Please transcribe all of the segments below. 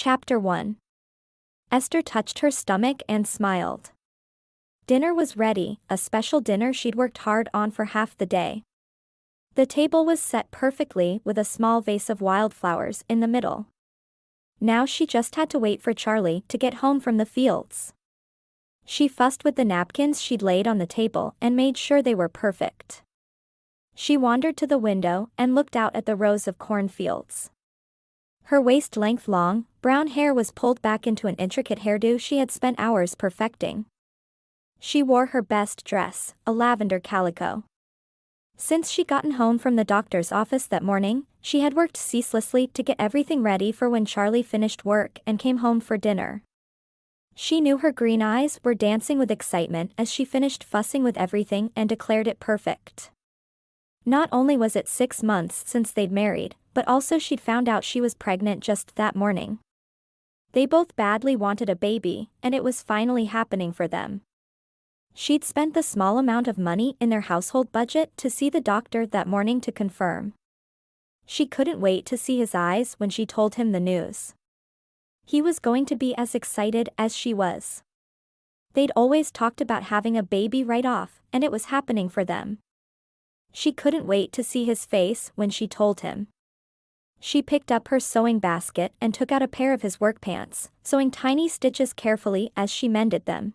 Chapter 1. Esther touched her stomach and smiled. Dinner was ready, a special dinner she'd worked hard on for half the day. The table was set perfectly with a small vase of wildflowers in the middle. Now she just had to wait for Charlie to get home from the fields. She fussed with the napkins she'd laid on the table and made sure they were perfect. She wandered to the window and looked out at the rows of cornfields. Her waist-length long, brown hair was pulled back into an intricate hairdo she had spent hours perfecting. She wore her best dress, a lavender calico. Since she'd gotten home from the doctor's office that morning, she had worked ceaselessly to get everything ready for when Charlie finished work and came home for dinner. She knew her green eyes were dancing with excitement as she finished fussing with everything and declared it perfect. Not only was it 6 months since they'd married, but also she'd found out she was pregnant just that morning. They both badly wanted a baby, and it was finally happening for them. She'd spent the small amount of money in their household budget to see the doctor that morning to confirm. She couldn't wait to see his eyes when she told him the news. He was going to be as excited as she was. They'd always talked about having a baby right off, and it was happening for them. She couldn't wait to see his face when she told him. She picked up her sewing basket and took out a pair of his work pants, sewing tiny stitches carefully as she mended them.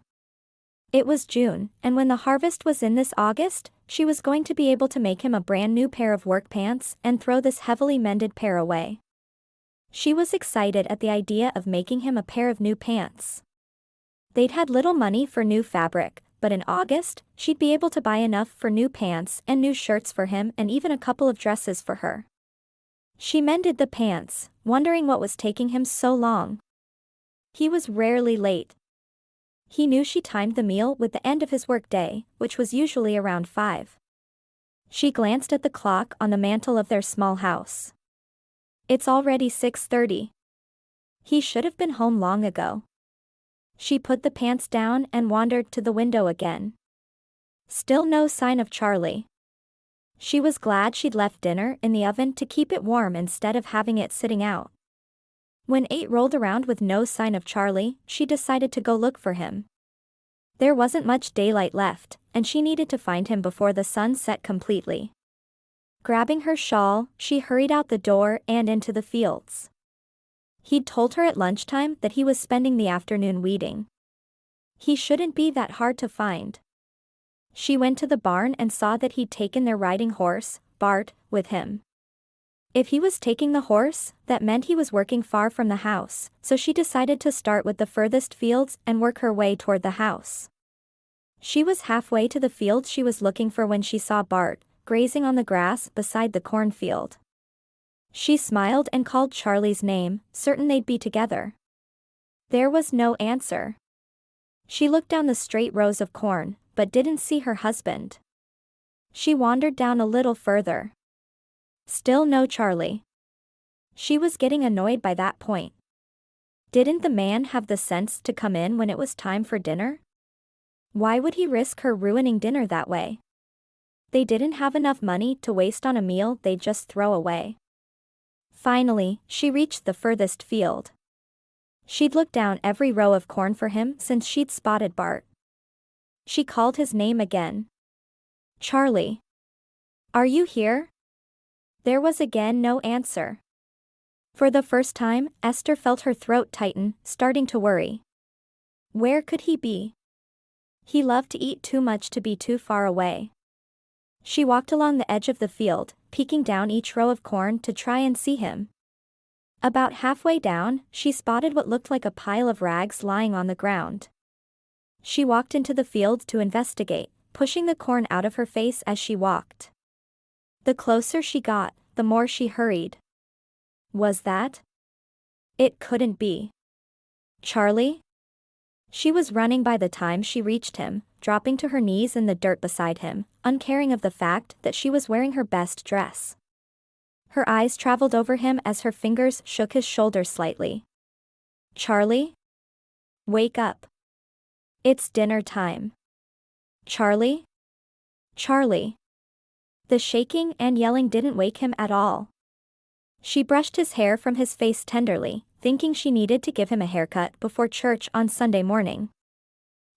It was June, and when the harvest was in this August, she was going to be able to make him a brand new pair of work pants and throw this heavily mended pair away. She was excited at the idea of making him a pair of new pants. They'd had little money for new fabric, but in August, she'd be able to buy enough for new pants and new shirts for him and even a couple of dresses for her. She mended the pants, wondering what was taking him so long. He was rarely late. He knew she timed the meal with the end of his workday, which was usually around 5. She glanced at the clock on the mantel of their small house. It's already 6:30. He should have been home long ago. She put the pants down and wandered to the window again. Still no sign of Charlie. She was glad she'd left dinner in the oven to keep it warm instead of having it sitting out. When 8 rolled around with no sign of Charlie, she decided to go look for him. There wasn't much daylight left, and she needed to find him before the sun set completely. Grabbing her shawl, she hurried out the door and into the fields. He'd told her at lunchtime that he was spending the afternoon weeding. He shouldn't be that hard to find. She went to the barn and saw that he'd taken their riding horse, Bart, with him. If he was taking the horse, that meant he was working far from the house, so she decided to start with the furthest fields and work her way toward the house. She was halfway to the field she was looking for when she saw Bart, grazing on the grass beside the cornfield. She smiled and called Charlie's name, certain they'd be together. There was no answer. She looked down the straight rows of corn, but didn't see her husband. She wandered down a little further. Still no Charlie. She was getting annoyed by that point. Didn't the man have the sense to come in when it was time for dinner? Why would he risk her ruining dinner that way? They didn't have enough money to waste on a meal they'd just throw away. Finally, she reached the furthest field. She'd looked down every row of corn for him since she'd spotted Bart. She called his name again. Charlie. Are you here? There was again no answer. For the first time, Esther felt her throat tighten, starting to worry. Where could he be? He loved to eat too much to be too far away. She walked along the edge of the field, peeking down each row of corn to try and see him. About halfway down, she spotted what looked like a pile of rags lying on the ground. She walked into the field to investigate, pushing the corn out of her face as she walked. The closer she got, the more she hurried. Was that? It couldn't be. Charlie? She was running by the time she reached him, dropping to her knees in the dirt beside him, uncaring of the fact that she was wearing her best dress. Her eyes traveled over him as her fingers shook his shoulder slightly. Charlie? Wake up. It's dinner time. Charlie? Charlie. The shaking and yelling didn't wake him at all. She brushed his hair from his face tenderly, thinking she needed to give him a haircut before church on Sunday morning.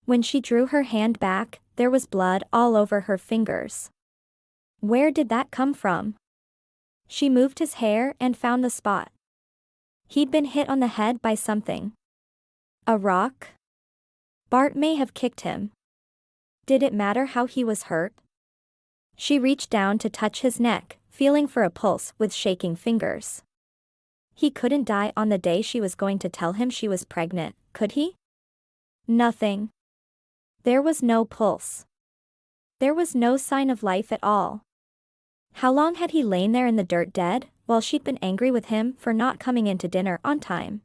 When she drew her hand back, there was blood all over her fingers. Where did that come from? She moved his hair and found the spot. He'd been hit on the head by something. A rock? Bart may have kicked him. Did it matter how he was hurt? She reached down to touch his neck, feeling for a pulse with shaking fingers. He couldn't die on the day she was going to tell him she was pregnant, could he? Nothing. There was no pulse. There was no sign of life at all. How long had he lain there in the dirt dead, while she'd been angry with him for not coming in to dinner on time?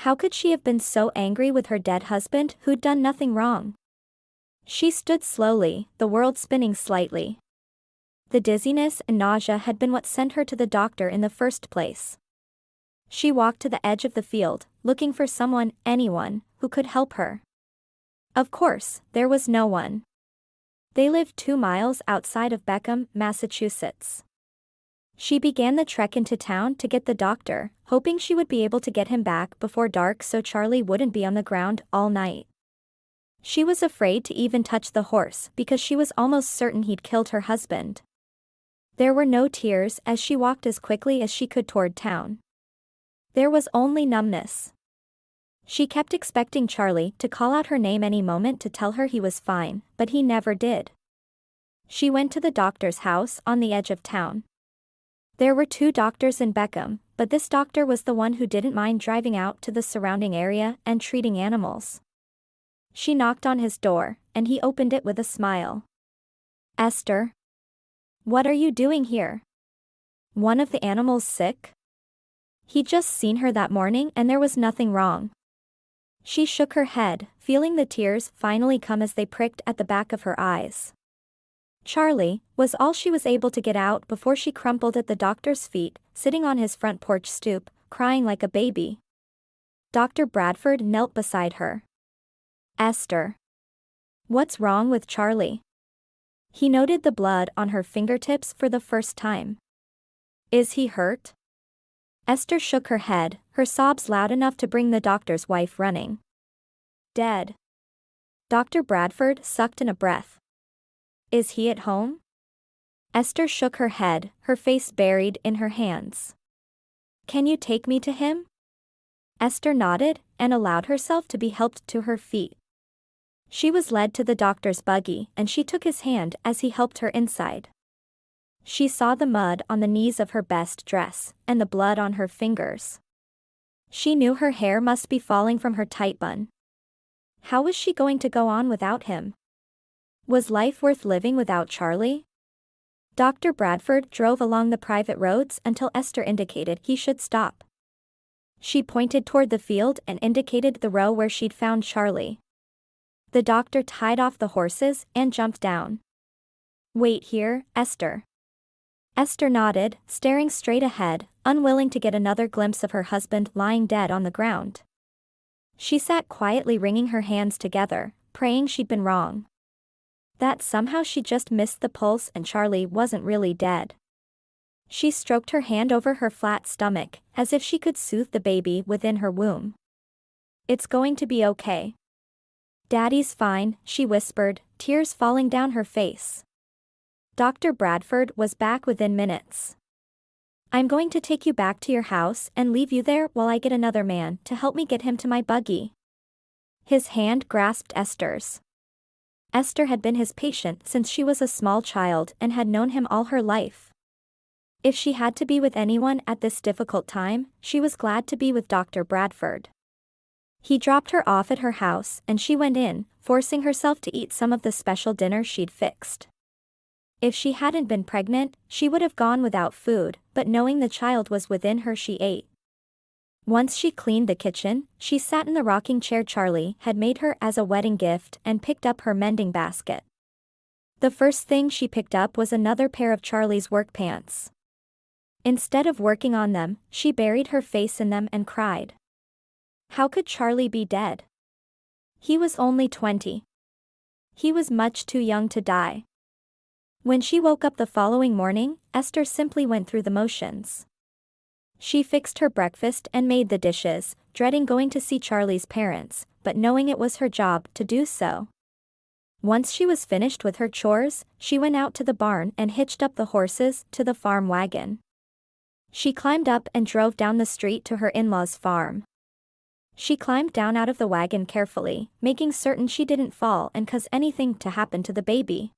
How could she have been so angry with her dead husband who'd done nothing wrong? She stood slowly, the world spinning slightly. The dizziness and nausea had been what sent her to the doctor in the first place. She walked to the edge of the field, looking for someone, anyone, who could help her. Of course, there was no one. They lived 2 miles outside of Beckham, Massachusetts. She began the trek into town to get the doctor, hoping she would be able to get him back before dark so Charlie wouldn't be on the ground all night. She was afraid to even touch the horse because she was almost certain he'd killed her husband. There were no tears as she walked as quickly as she could toward town. There was only numbness. She kept expecting Charlie to call out her name any moment to tell her he was fine, but he never did. She went to the doctor's house on the edge of town. There were 2 doctors in Beckham, but this doctor was the one who didn't mind driving out to the surrounding area and treating animals. She knocked on his door, and he opened it with a smile. Esther? What are you doing here? One of the animals sick? He'd just seen her that morning and there was nothing wrong. She shook her head, feeling the tears finally come as they pricked at the back of her eyes. Charlie was all she was able to get out before she crumpled at the doctor's feet, sitting on his front porch stoop, crying like a baby. Dr. Bradford knelt beside her. Esther. What's wrong with Charlie? He noted the blood on her fingertips for the first time. Is he hurt? Esther shook her head, her sobs loud enough to bring the doctor's wife running. Dead. Dr. Bradford sucked in a breath. Is he at home? Esther shook her head, her face buried in her hands. Can you take me to him? Esther nodded and allowed herself to be helped to her feet. She was led to the doctor's buggy and she took his hand as he helped her inside. She saw the mud on the knees of her best dress and the blood on her fingers. She knew her hair must be falling from her tight bun. How was she going to go on without him? Was life worth living without Charlie? Dr. Bradford drove along the private roads until Esther indicated he should stop. She pointed toward the field and indicated the row where she'd found Charlie. The doctor tied off the horses and jumped down. Wait here, Esther. Esther nodded, staring straight ahead, unwilling to get another glimpse of her husband lying dead on the ground. She sat quietly wringing her hands together, praying she'd been wrong. That somehow she just missed the pulse and Charlie wasn't really dead. She stroked her hand over her flat stomach, as if she could soothe the baby within her womb. It's going to be okay. Daddy's fine, she whispered, tears falling down her face. Dr. Bradford was back within minutes. I'm going to take you back to your house and leave you there while I get another man to help me get him to my buggy. His hand grasped Esther's. Esther had been his patient since she was a small child and had known him all her life. If she had to be with anyone at this difficult time, she was glad to be with Dr. Bradford. He dropped her off at her house and she went in, forcing herself to eat some of the special dinner she'd fixed. If she hadn't been pregnant, she would have gone without food, but knowing the child was within her, she ate. Once she cleaned the kitchen, she sat in the rocking chair Charlie had made her as a wedding gift and picked up her mending basket. The first thing she picked up was another pair of Charlie's work pants. Instead of working on them, she buried her face in them and cried. How could Charlie be dead? He was only 20. He was much too young to die. When she woke up the following morning, Esther simply went through the motions. She fixed her breakfast and made the dishes, dreading going to see Charlie's parents, but knowing it was her job to do so. Once she was finished with her chores, she went out to the barn and hitched up the horses to the farm wagon. She climbed up and drove down the street to her in-laws' farm. She climbed down out of the wagon carefully, making certain she didn't fall and cause anything to happen to the baby.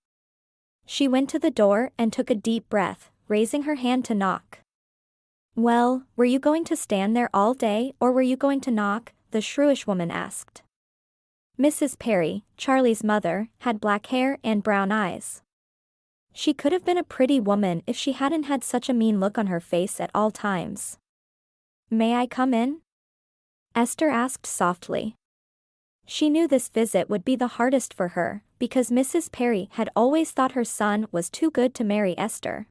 She went to the door and took a deep breath, raising her hand to knock. "Well, were you going to stand there all day or were you going to knock?" the shrewish woman asked. Mrs. Perry, Charlie's mother, had black hair and brown eyes. She could have been a pretty woman if she hadn't had such a mean look on her face at all times. "May I come in?" Esther asked softly. She knew this visit would be the hardest for her, because Mrs. Perry had always thought her son was too good to marry Esther.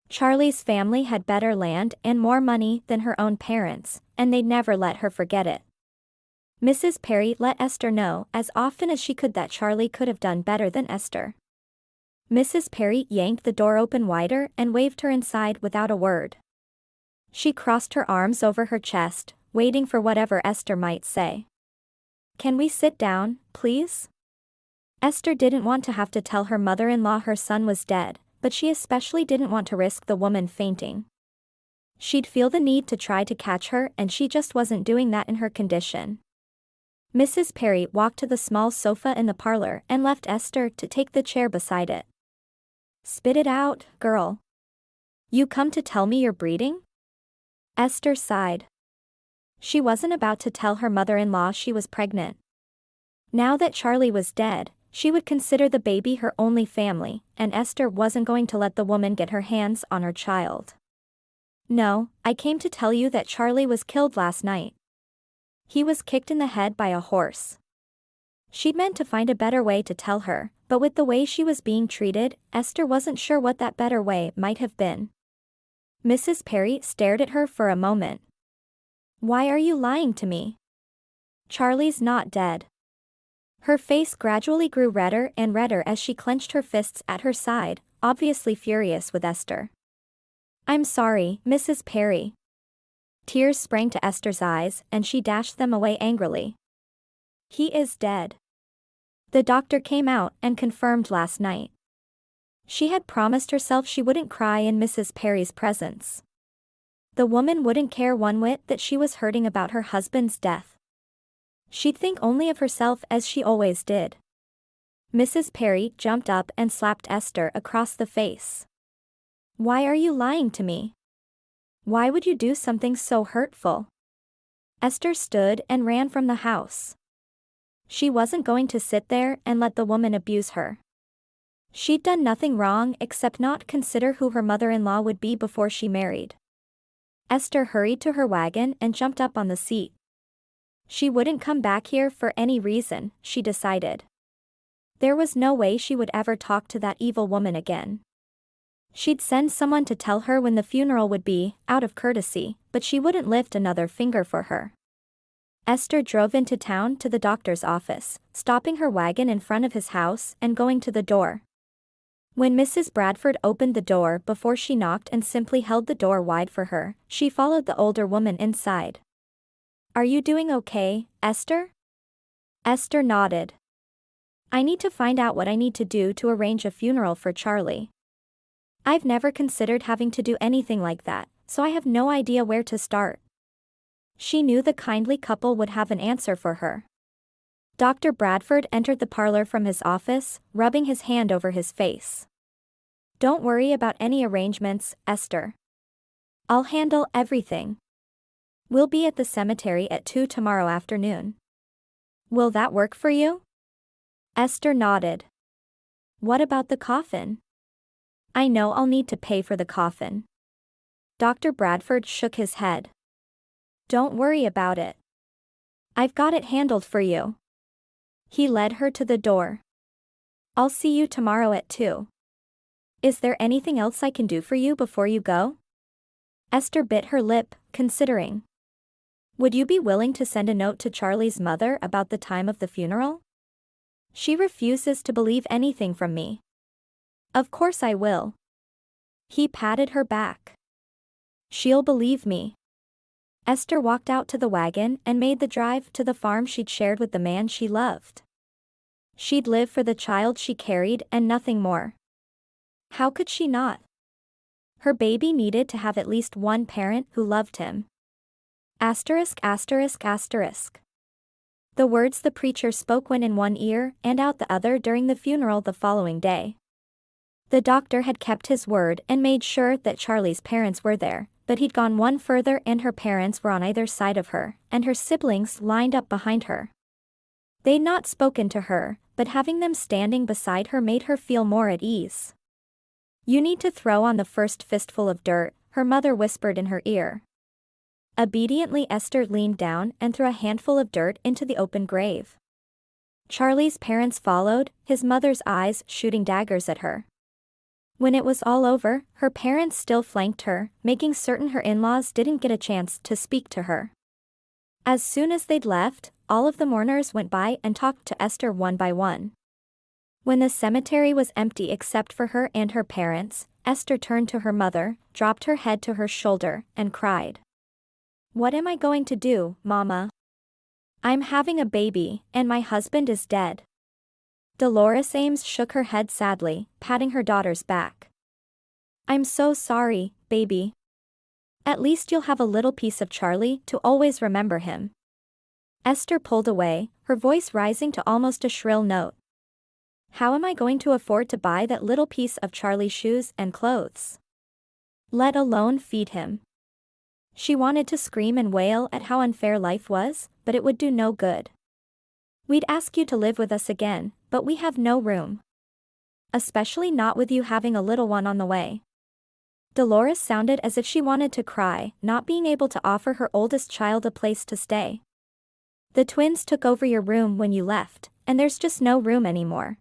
Charlie's family had better land and more money than her own parents, and they'd never let her forget it. Mrs. Perry let Esther know as often as she could that Charlie could have done better than Esther. Mrs. Perry yanked the door open wider and waved her inside without a word. She crossed her arms over her chest, waiting for whatever Esther might say. "Can we sit down, please?" Esther didn't want to have to tell her mother-in-law her son was dead, but she especially didn't want to risk the woman fainting. She'd feel the need to try to catch her and she just wasn't doing that in her condition. Mrs. Perry walked to the small sofa in the parlor and left Esther to take the chair beside it. "Spit it out, girl. You come to tell me you're breeding?" Esther sighed. She wasn't about to tell her mother-in-law she was pregnant. Now that Charlie was dead, she would consider the baby her only family, and Esther wasn't going to let the woman get her hands on her child. "No, I came to tell you that Charlie was killed last night. He was kicked in the head by a horse." She'd meant to find a better way to tell her, but with the way she was being treated, Esther wasn't sure what that better way might have been. Mrs. Perry stared at her for a moment. "Why are you lying to me? Charlie's not dead." Her face gradually grew redder and redder as she clenched her fists at her side, obviously furious with Esther. "I'm sorry, Mrs. Perry." Tears sprang to Esther's eyes and she dashed them away angrily. "He is dead. The doctor came out and confirmed last night." She had promised herself she wouldn't cry in Mrs. Perry's presence. The woman wouldn't care one whit that she was hurting about her husband's death. She'd think only of herself as she always did. Mrs. Perry jumped up and slapped Esther across the face. "Why are you lying to me? Why would you do something so hurtful?" Esther stood and ran from the house. She wasn't going to sit there and let the woman abuse her. She'd done nothing wrong except not consider who her mother-in-law would be before she married. Esther hurried to her wagon and jumped up on the seat. She wouldn't come back here for any reason, she decided. There was no way she would ever talk to that evil woman again. She'd send someone to tell her when the funeral would be, out of courtesy, but she wouldn't lift another finger for her. Esther drove into town to the doctor's office, stopping her wagon in front of his house and going to the door. When Mrs. Bradford opened the door before she knocked and simply held the door wide for her, she followed the older woman inside. "Are you doing okay, Esther?" Esther nodded. "I need to find out what I need to do to arrange a funeral for Charlie. I've never considered having to do anything like that, so I have no idea where to start." She knew the kindly couple would have an answer for her. Dr. Bradford entered the parlor from his office, rubbing his hand over his face. "Don't worry about any arrangements, Esther. I'll handle everything. We'll be at the cemetery at 2 tomorrow afternoon. Will that work for you?" Esther nodded. "What about the coffin?" "I know I'll need to pay for the coffin." Dr. Bradford shook his head. "Don't worry about it. I've got it handled for you." He led her to the door. "I'll see you tomorrow at 2. Is there anything else I can do for you before you go?" Esther bit her lip, considering. "Would you be willing to send a note to Charlie's mother about the time of the funeral? She refuses to believe anything from me." "Of course I will." He patted her back. She'll believe me. Esther walked out to the wagon and made the drive to the farm she'd shared with the man she loved. She'd live for the child she carried and nothing more. How could she not? Her baby needed to have at least one parent who loved him. Asterisk asterisk asterisk. The words the preacher spoke went in one ear and out the other during the funeral the following day. The doctor had kept his word and made sure that Charlie's parents were there, but he'd gone one further and her parents were on either side of her, and her siblings lined up behind her. They'd not spoken to her, but having them standing beside her made her feel more at ease. "You need to throw on the first fistful of dirt," her mother whispered in her ear. Obediently Esther leaned down and threw a handful of dirt into the open grave. Charlie's parents followed, his mother's eyes shooting daggers at her. When it was all over, her parents still flanked her, making certain her in-laws didn't get a chance to speak to her. As soon as they'd left, all of the mourners went by and talked to Esther one by one. When the cemetery was empty except for her and her parents, Esther turned to her mother, dropped her head to her shoulder, and cried. "What am I going to do, Mama? I'm having a baby, and my husband is dead." Dolores Ames shook her head sadly, patting her daughter's back. "I'm so sorry, baby. At least you'll have a little piece of Charlie to always remember him." Esther pulled away, her voice rising to almost a shrill note. "How am I going to afford to buy that little piece of Charlie's shoes and clothes? Let alone feed him?" She wanted to scream and wail at how unfair life was, but it would do no good. "We'd ask you to live with us again, but we have no room. Especially not with you having a little one on the way." Dolores sounded as if she wanted to cry, not being able to offer her oldest child a place to stay. "The twins took over your room when you left, and there's just no room anymore.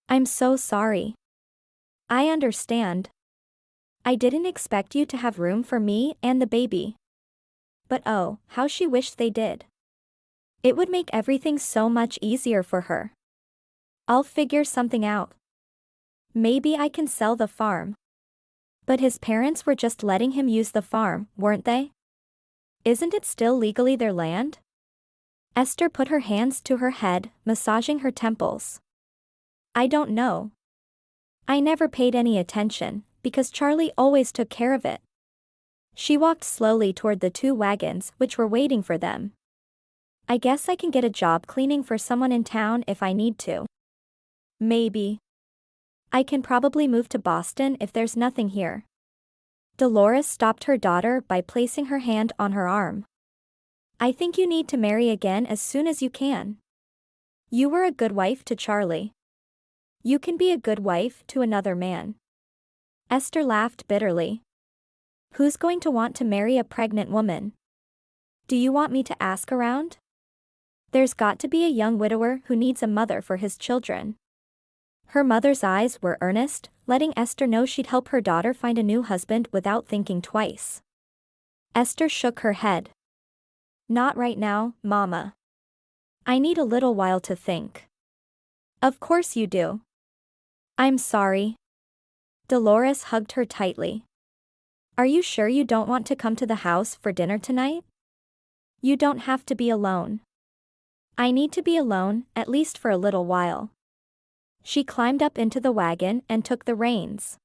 I'm so sorry. I understand. I didn't expect you to have room for me and the baby. But oh, how she wished they did. It would make everything so much easier for her. I'll figure something out. Maybe I can sell the farm." But his parents were just letting him use the farm, weren't they? Isn't it still legally their land? Esther put her hands to her head, massaging her temples. "I don't know. I never paid any attention, because Charlie always took care of it." She walked slowly toward the two wagons which were waiting for them. "I guess I can get a job cleaning for someone in town if I need to. Maybe. I can probably move to Boston if there's nothing here." Dolores stopped her daughter by placing her hand on her arm. "I think you need to marry again as soon as you can. You were a good wife to Charlie. You can be a good wife to another man." Esther laughed bitterly. "Who's going to want to marry a pregnant woman? Do you want me to ask around? There's got to be a young widower who needs a mother for his children." Her mother's eyes were earnest, letting Esther know she'd help her daughter find a new husband without thinking twice. Esther shook her head. "Not right now, Mama. I need a little while to think." "Of course you do. I'm sorry." Dolores hugged her tightly. "Are you sure you don't want to come to the house for dinner tonight? You don't have to be alone. I need to be alone, at least for a little while." She climbed up into the wagon and took the reins.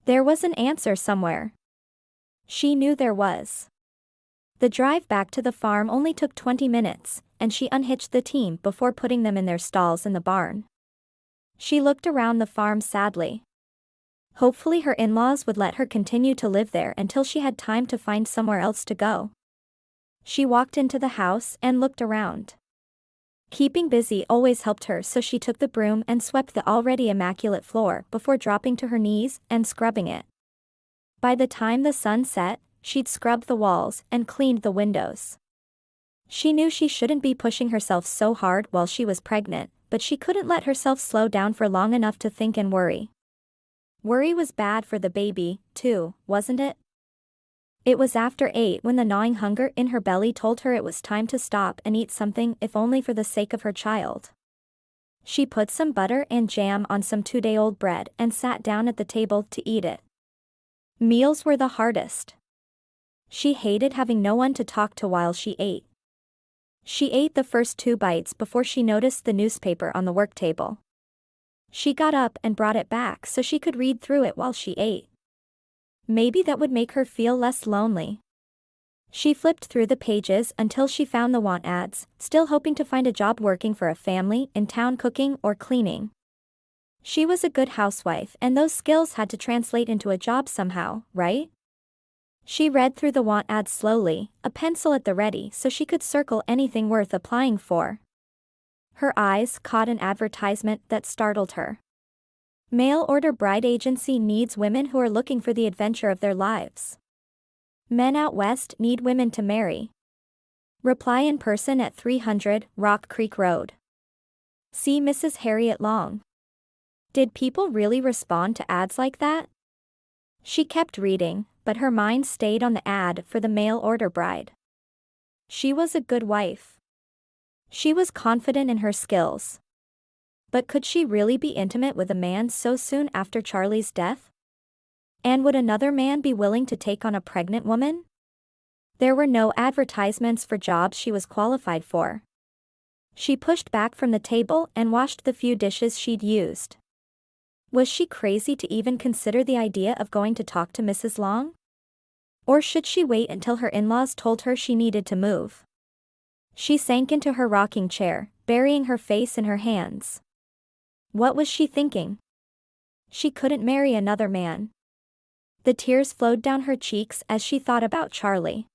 There was an answer somewhere. She knew there was. The drive back to the farm only took 20 minutes, and she unhitched the team before putting them in their stalls in the barn. She looked around the farm sadly. Hopefully her in-laws would let her continue to live there until she had time to find somewhere else to go. She walked into the house and looked around. Keeping busy always helped her, so she took the broom and swept the already immaculate floor before dropping to her knees and scrubbing it. By the time the sun set, she'd scrubbed the walls and cleaned the windows. She knew she shouldn't be pushing herself so hard while she was pregnant, but she couldn't let herself slow down for long enough to think and worry. Worry was bad for the baby, too, wasn't it? It was after 8 when the gnawing hunger in her belly told her it was time to stop and eat something, if only for the sake of her child. She put some butter and jam on some 2-day-old bread and sat down at the table to eat it. Meals were the hardest. She hated having no one to talk to while she ate. She ate the first 2 bites before she noticed the newspaper on the work table. She got up and brought it back so she could read through it while she ate. Maybe that would make her feel less lonely. She flipped through the pages until she found the want ads, still hoping to find a job working for a family in town cooking or cleaning. She was a good housewife and those skills had to translate into a job somehow, right? She read through the want ads slowly, a pencil at the ready so she could circle anything worth applying for. Her eyes caught an advertisement that startled her. Mail order bride agency needs women who are looking for the adventure of their lives. Men out west need women to marry. Reply in person at 300 Rock Creek Road. See Mrs. Harriet Long. Did people really respond to ads like that? She kept reading, but her mind stayed on the ad for the mail order bride. She was a good wife. She was confident in her skills. But could she really be intimate with a man so soon after Charlie's death? And would another man be willing to take on a pregnant woman? There were no advertisements for jobs she was qualified for. She pushed back from the table and washed the few dishes she'd used. Was she crazy to even consider the idea of going to talk to Mrs. Long? Or should she wait until her in-laws told her she needed to move? She sank into her rocking chair, burying her face in her hands. What was she thinking? She couldn't marry another man. The tears flowed down her cheeks as she thought about Charlie.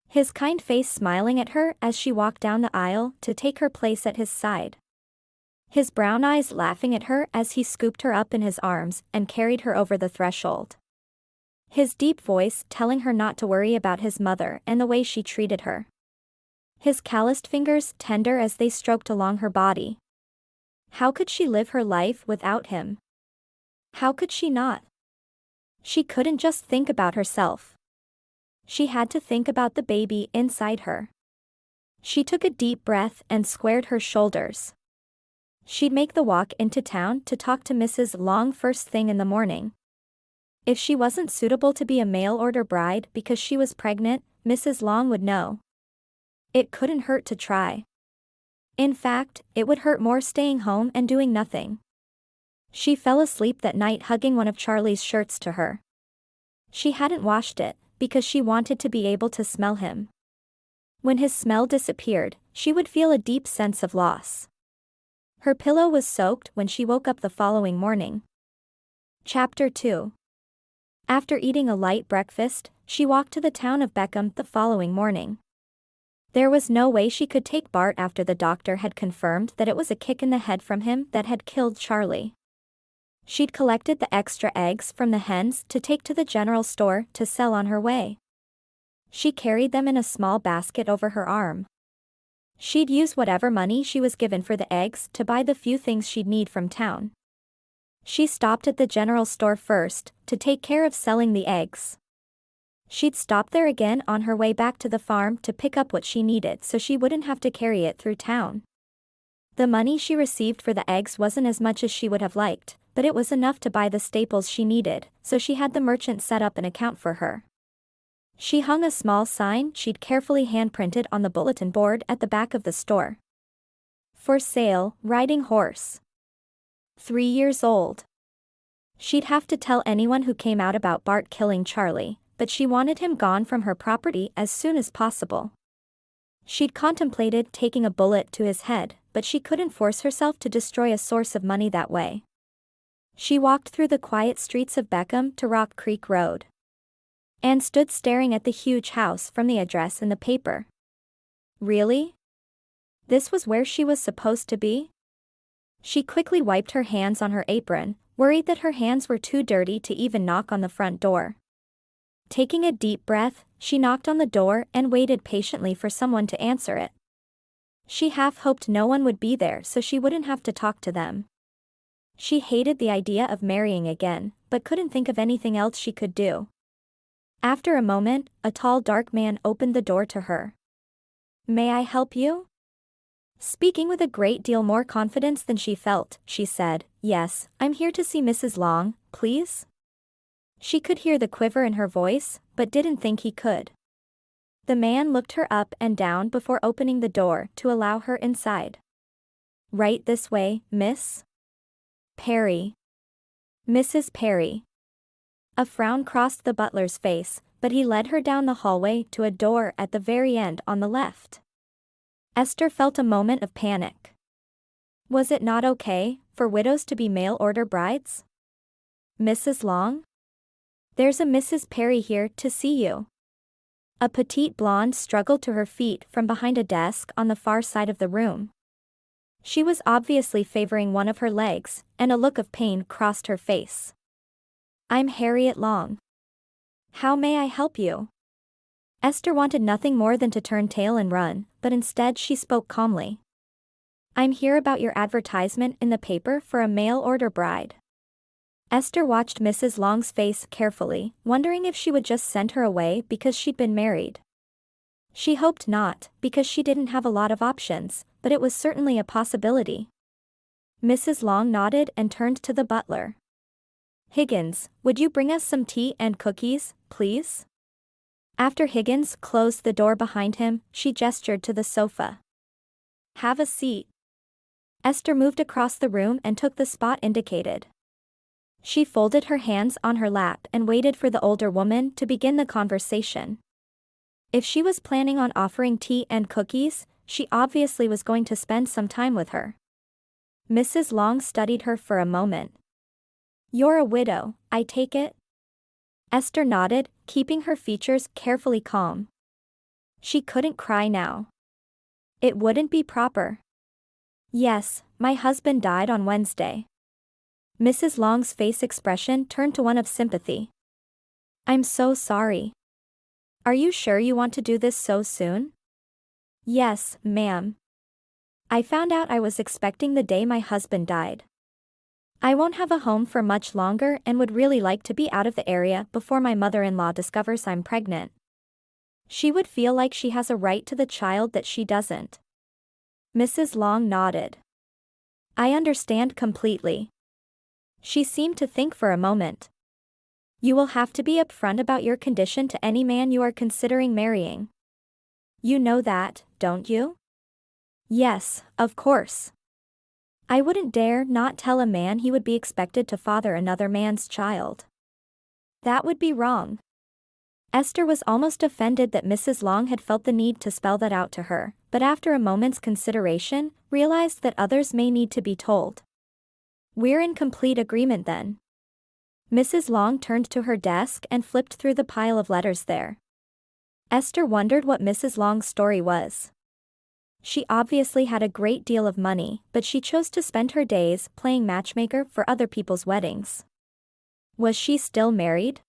His kind face smiling at her as she walked down the aisle to take her place at his side. His brown eyes laughing at her as he scooped her up in his arms and carried her over the threshold. His deep voice telling her not to worry about his mother and the way she treated her. His calloused fingers tender as they stroked along her body. How could she live her life without him? How could she not? She couldn't just think about herself. She had to think about the baby inside her. She took a deep breath and squared her shoulders. She'd make the walk into town to talk to Mrs. Long first thing in the morning. If she wasn't suitable to be a mail-order bride because she was pregnant, Mrs. Long would know. It couldn't hurt to try. In fact, it would hurt more staying home and doing nothing. She fell asleep that night hugging one of Charlie's shirts to her. She hadn't washed it, because she wanted to be able to smell him. When his smell disappeared, she would feel a deep sense of loss. Her pillow was soaked when she woke up the following morning. Chapter 2. After eating a light breakfast, she walked to the town of Beckham the following morning. There was no way she could take Bart after the doctor had confirmed that it was a kick in the head from him that had killed Charlie. She'd collected the extra eggs from the hens to take to the general store to sell on her way. She carried them in a small basket over her arm. She'd use whatever money she was given for the eggs to buy the few things she'd need from town. She stopped at the general store first, to take care of selling the eggs. She'd stop there again on her way back to the farm to pick up what she needed so she wouldn't have to carry it through town. The money she received for the eggs wasn't as much as she would have liked, but it was enough to buy the staples she needed, so she had the merchant set up an account for her. She hung a small sign she'd carefully hand-printed on the bulletin board at the back of the store. For sale, riding horse. 3 years old. She'd have to tell anyone who came out about Bart killing Charlie, but she wanted him gone from her property as soon as possible. She'd contemplated taking a bullet to his head, but she couldn't force herself to destroy a source of money that way. She walked through the quiet streets of Beckham to Rock Creek Road. Anne stood staring at the huge house from the address in the paper. Really? This was where she was supposed to be? She quickly wiped her hands on her apron, worried that her hands were too dirty to even knock on the front door. Taking a deep breath, she knocked on the door and waited patiently for someone to answer it. She half hoped no one would be there so she wouldn't have to talk to them. She hated the idea of marrying again, but couldn't think of anything else she could do. After a moment, a tall dark man opened the door to her. "May I help you?" Speaking with a great deal more confidence than she felt, she said, "Yes, I'm here to see Mrs. Long, please." She could hear the quiver in her voice, but didn't think he could. The man looked her up and down before opening the door to allow her inside. "Right this way, miss?" "Perry." "Mrs. Perry." A frown crossed the butler's face, but he led her down the hallway to a door at the very end on the left. Esther felt a moment of panic. Was it not okay for widows to be mail-order brides? "Mrs. Long? There's a Mrs. Perry here to see you." A petite blonde struggled to her feet from behind a desk on the far side of the room. She was obviously favoring one of her legs, and a look of pain crossed her face. "I'm Harriet Long. How may I help you?" Esther wanted nothing more than to turn tail and run, but instead she spoke calmly. "I'm here about your advertisement in the paper for a mail-order bride." Esther watched Mrs. Long's face carefully, wondering if she would just send her away because she'd been married. She hoped not, because she didn't have a lot of options, but it was certainly a possibility. Mrs. Long nodded and turned to the butler. "Higgins, would you bring us some tea and cookies, please?" After Higgins closed the door behind him, she gestured to the sofa. "Have a seat." Esther moved across the room and took the spot indicated. She folded her hands on her lap and waited for the older woman to begin the conversation. If she was planning on offering tea and cookies, she obviously was going to spend some time with her. Mrs. Long studied her for a moment. "You're a widow, I take it?" Esther nodded, keeping her features carefully calm. She couldn't cry now. It wouldn't be proper. "Yes, my husband died on Wednesday." Mrs. Long's face expression turned to one of sympathy. "I'm so sorry. Are you sure you want to do this so soon?" "Yes, ma'am. I found out I was expecting the day my husband died. I won't have a home for much longer and would really like to be out of the area before my mother-in-law discovers I'm pregnant. She would feel like she has a right to the child that she doesn't." Mrs. Long nodded. "I understand completely." She seemed to think for a moment. "You will have to be upfront about your condition to any man you are considering marrying. You know that, don't you?" "Yes, of course. I wouldn't dare not tell a man he would be expected to father another man's child. That would be wrong." Esther was almost offended that Mrs. Long had felt the need to spell that out to her, but after a moment's consideration, realized that others may need to be told. "We're in complete agreement then." Mrs. Long turned to her desk and flipped through the pile of letters there. Esther wondered what Mrs. Long's story was. She obviously had a great deal of money, but she chose to spend her days playing matchmaker for other people's weddings. Was she still married?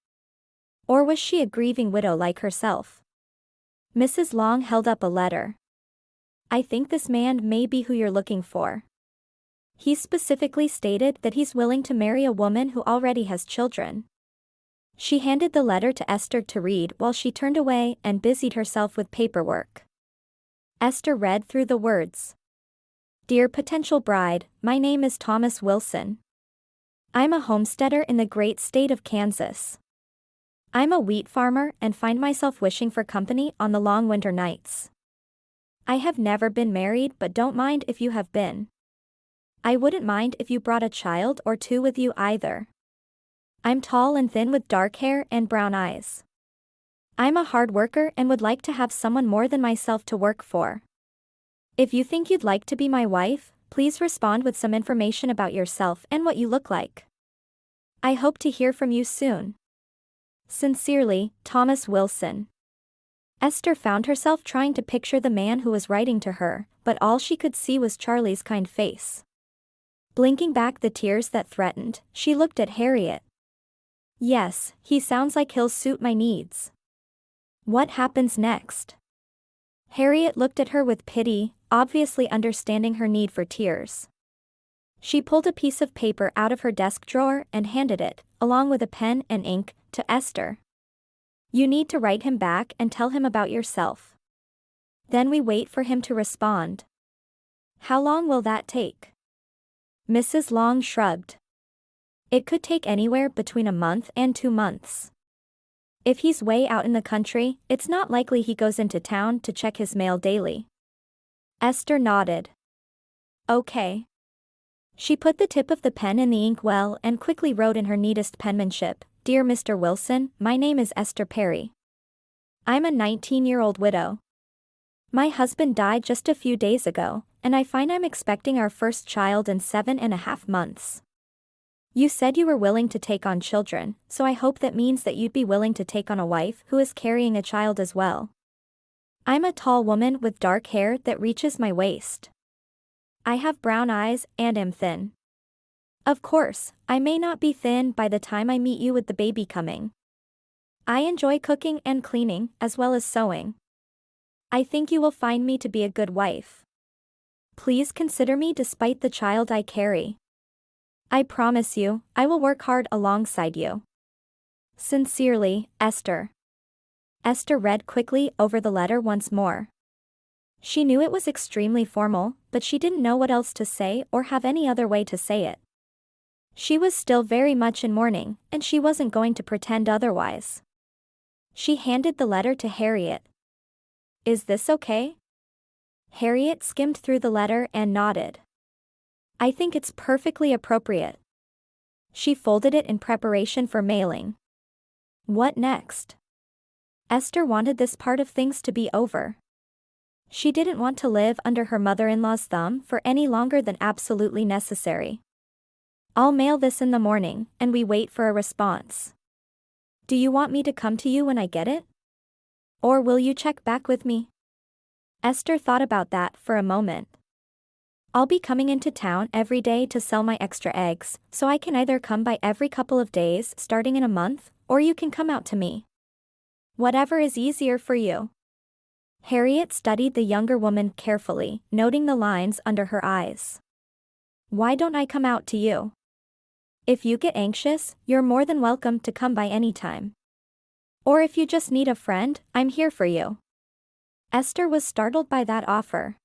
Or was she a grieving widow like herself? Mrs. Long held up a letter. "I think this man may be who you're looking for. He specifically stated that he's willing to marry a woman who already has children." She handed the letter to Esther to read while she turned away and busied herself with paperwork. Esther read through the words. "Dear potential bride, my name is Thomas Wilson. I'm a homesteader in the great state of Kansas. I'm a wheat farmer and find myself wishing for company on the long winter nights. I have never been married but don't mind if you have been. I wouldn't mind if you brought a child or two with you either. I'm tall and thin with dark hair and brown eyes. I'm a hard worker and would like to have someone more than myself to work for. If you think you'd like to be my wife, please respond with some information about yourself and what you look like. I hope to hear from you soon. Sincerely, Thomas Wilson." Esther found herself trying to picture the man who was writing to her, but all she could see was Charlie's kind face. Blinking back the tears that threatened, she looked at Harriet. "Yes, he sounds like he'll suit my needs. What happens next?" Harriet looked at her with pity, obviously understanding her need for tears. She pulled a piece of paper out of her desk drawer and handed it, along with a pen and ink, to Esther. "You need to write him back and tell him about yourself. Then we wait for him to respond." "How long will that take?" Mrs. Long shrugged. It could take anywhere between a month and 2 months. If he's way out in the country, it's not likely he goes into town to check his mail daily. Esther nodded. Okay. She put the tip of the pen in the inkwell and quickly wrote in her neatest penmanship, "Dear Mr. Wilson, my name is Esther Perry. I'm a 19-year-old widow. My husband died just a few days ago, and I find I'm expecting our first child in 7.5 months. You said you were willing to take on children, so I hope that means that you'd be willing to take on a wife who is carrying a child as well. I'm a tall woman with dark hair that reaches my waist. I have brown eyes and am thin. Of course, I may not be thin by the time I meet you with the baby coming. I enjoy cooking and cleaning, as well as sewing. I think you will find me to be a good wife. Please consider me despite the child I carry. I promise you, I will work hard alongside you. Sincerely, Esther." Esther read quickly over the letter once more. She knew it was extremely formal, but she didn't know what else to say or have any other way to say it. She was still very much in mourning, and she wasn't going to pretend otherwise. She handed the letter to Harriet. "Is this okay?" Harriet skimmed through the letter and nodded. "I think it's perfectly appropriate." She folded it in preparation for mailing. What next? Esther wanted this part of things to be over. She didn't want to live under her mother-in-law's thumb for any longer than absolutely necessary. "I'll mail this in the morning, and we wait for a response. Do you want me to come to you when I get it? Or will you check back with me?" Esther thought about that for a moment. "I'll be coming into town every day to sell my extra eggs, so I can either come by every couple of days starting in a month, or you can come out to me. Whatever is easier for you." Harriet studied the younger woman carefully, noting the lines under her eyes. "Why don't I come out to you? If you get anxious, you're more than welcome to come by any time. Or if you just need a friend, I'm here for you." Esther was startled by that offer.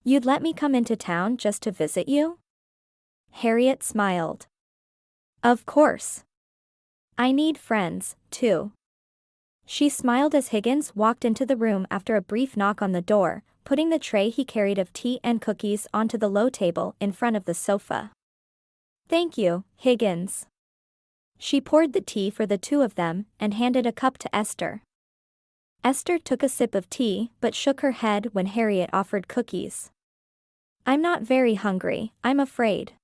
"You'd let me come into town just to visit you?" Harriet smiled. "Of course. I need friends, too." She smiled as Higgins walked into the room after a brief knock on the door, putting the tray he carried of tea and cookies onto the low table in front of the sofa. "Thank you, Higgins." She poured the tea for the two of them and handed a cup to Esther. Esther took a sip of tea but shook her head when Harriet offered cookies. "I'm not very hungry, I'm afraid."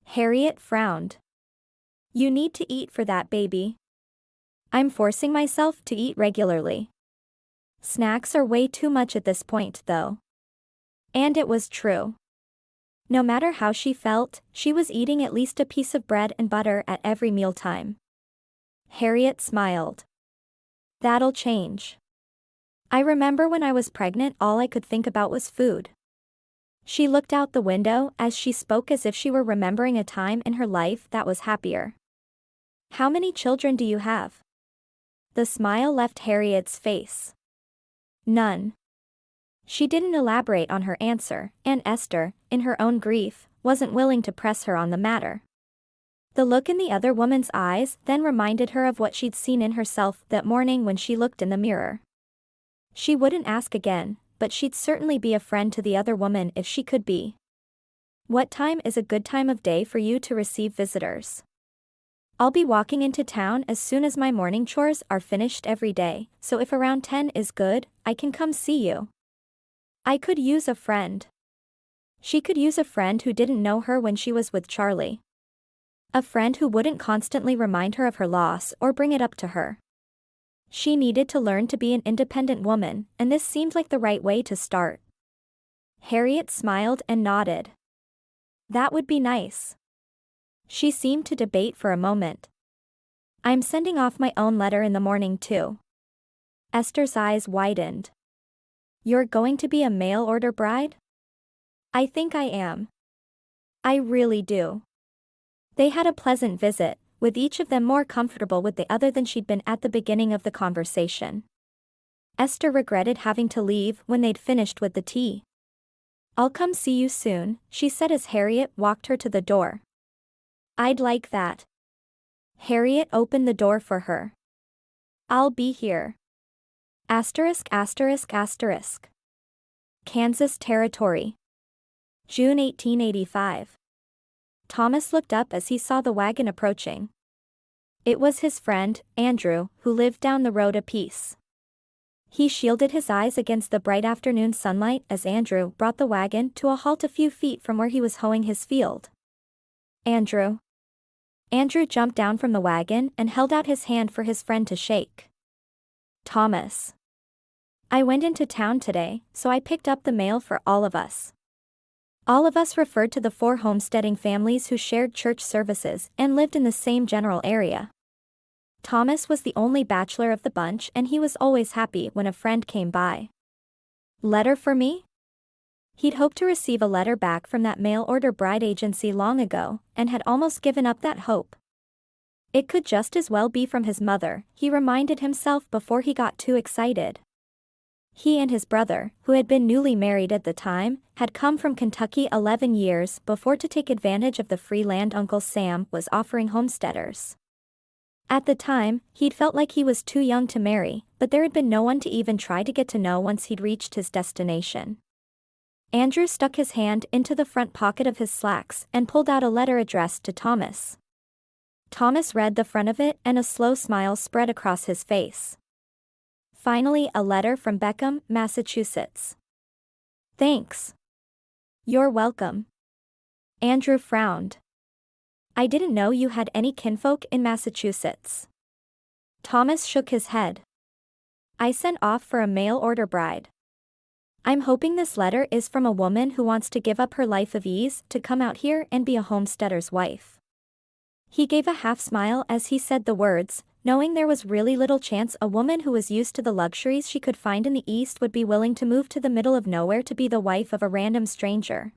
Harriet frowned. "You need to eat for that baby." "I'm forcing myself to eat regularly. Snacks are way too much at this point, though." And it was true. No matter how she felt, she was eating at least a piece of bread and butter at every mealtime. Harriet smiled. "That'll change. I remember when I was pregnant, all I could think about was food." She looked out the window as she spoke as if she were remembering a time in her life that was happier. "How many children do you have?" The smile left Harriet's face. "None." She didn't elaborate on her answer, and Esther, in her own grief, wasn't willing to press her on the matter. The look in the other woman's eyes then reminded her of what she'd seen in herself that morning when she looked in the mirror. She wouldn't ask again, but she'd certainly be a friend to the other woman if she could be. "What time is a good time of day for you to receive visitors?" "I'll be walking into town as soon as my morning chores are finished every day, so if around 10 is good, I can come see you." I could use a friend. She could use a friend who didn't know her when she was with Charlie. A friend who wouldn't constantly remind her of her loss or bring it up to her. She needed to learn to be an independent woman, and this seemed like the right way to start. Harriet smiled and nodded. "That would be nice." She seemed to debate for a moment. "I'm sending off my own letter in the morning too." Esther's eyes widened. "You're going to be a mail-order bride?" "I think I am. I really do." They had a pleasant visit, with each of them more comfortable with the other than she'd been at the beginning of the conversation. Esther regretted having to leave when they'd finished with the tea. "I'll come see you soon," she said as Harriet walked her to the door. I'd like that. Harriet opened the door for her. I'll be here. Asterisk asterisk asterisk. Kansas Territory. June 1885. Thomas looked up as he saw the wagon approaching. It was his friend, Andrew, who lived down the road a piece. He shielded his eyes against the bright afternoon sunlight as Andrew brought the wagon to a halt a few feet from where he was hoeing his field. Andrew. Andrew jumped down from the wagon and held out his hand for his friend to shake. Thomas. I went into town today, so I picked up the mail for all of us. All of us referred to the 4 homesteading families who shared church services and lived in the same general area. Thomas was the only bachelor of the bunch and he was always happy when a friend came by. Letter for me? He'd hoped to receive a letter back from that mail-order bride agency long ago, and had almost given up that hope. It could just as well be from his mother, he reminded himself before he got too excited. He and his brother, who had been newly married at the time, had come from Kentucky 11 years before to take advantage of the free land Uncle Sam was offering homesteaders. At the time, he'd felt like he was too young to marry, but there had been no one to even try to get to know once he'd reached his destination. Andrew stuck his hand into the front pocket of his slacks and pulled out a letter addressed to Thomas. Thomas read the front of it and a slow smile spread across his face. Finally, a letter from Beckham, Massachusetts. Thanks. You're welcome. Andrew frowned. I didn't know you had any kinfolk in Massachusetts. Thomas shook his head. I sent off for a mail-order bride. I'm hoping this letter is from a woman who wants to give up her life of ease to come out here and be a homesteader's wife. He gave a half-smile as he said the words, knowing there was really little chance a woman who was used to the luxuries she could find in the East would be willing to move to the middle of nowhere to be the wife of a random stranger.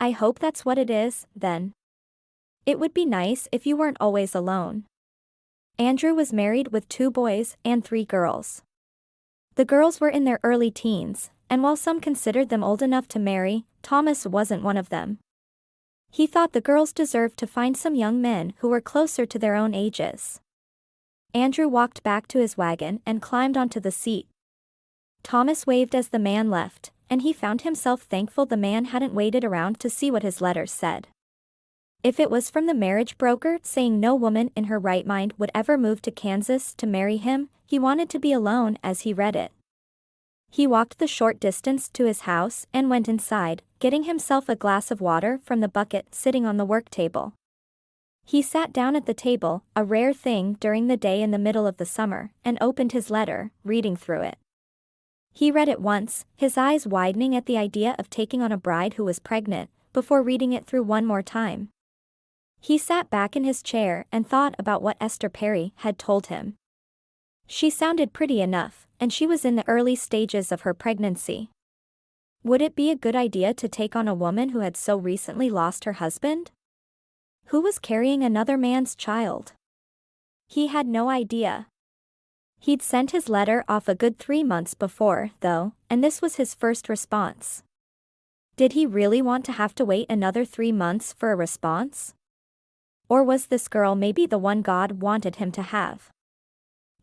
I hope that's what it is, then. It would be nice if you weren't always alone. Andrew was married with 2 boys and 3 girls. The girls were in their early teens, and while some considered them old enough to marry, Thomas wasn't one of them. He thought the girls deserved to find some young men who were closer to their own ages. Andrew walked back to his wagon and climbed onto the seat. Thomas waved as the man left, and he found himself thankful the man hadn't waited around to see what his letter said. If it was from the marriage broker saying no woman in her right mind would ever move to Kansas to marry him, he wanted to be alone as he read it. He walked the short distance to his house and went inside, getting himself a glass of water from the bucket sitting on the work table. He sat down at the table, a rare thing during the day in the middle of the summer, and opened his letter, reading through it. He read it once, his eyes widening at the idea of taking on a bride who was pregnant, before reading it through one more time. He sat back in his chair and thought about what Esther Perry had told him. She sounded pretty enough, and she was in the early stages of her pregnancy. Would it be a good idea to take on a woman who had so recently lost her husband? Who was carrying another man's child? He had no idea. He'd sent his letter off a good 3 months before, though, and this was his first response. Did he really want to have to wait another 3 months for a response? Or was this girl maybe the one God wanted him to have?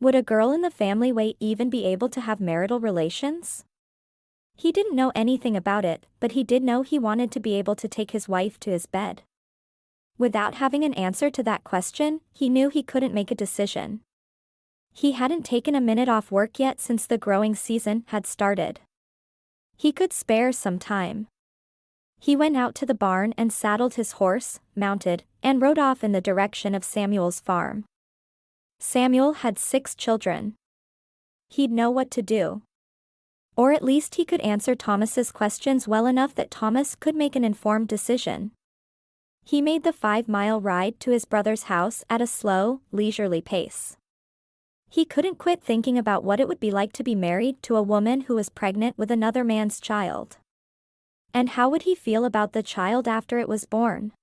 Would a girl in the family way even be able to have marital relations? He didn't know anything about it, but he did know he wanted to be able to take his wife to his bed. Without having an answer to that question, he knew he couldn't make a decision. He hadn't taken a minute off work yet since the growing season had started. He could spare some time. He went out to the barn and saddled his horse, mounted, and rode off in the direction of Samuel's farm. Samuel had 6 children. He'd know what to do. Or at least he could answer Thomas's questions well enough that Thomas could make an informed decision. He made the 5-mile ride to his brother's house at a slow, leisurely pace. He couldn't quit thinking about what it would be like to be married to a woman who was pregnant with another man's child. And how would he feel about the child after it was born?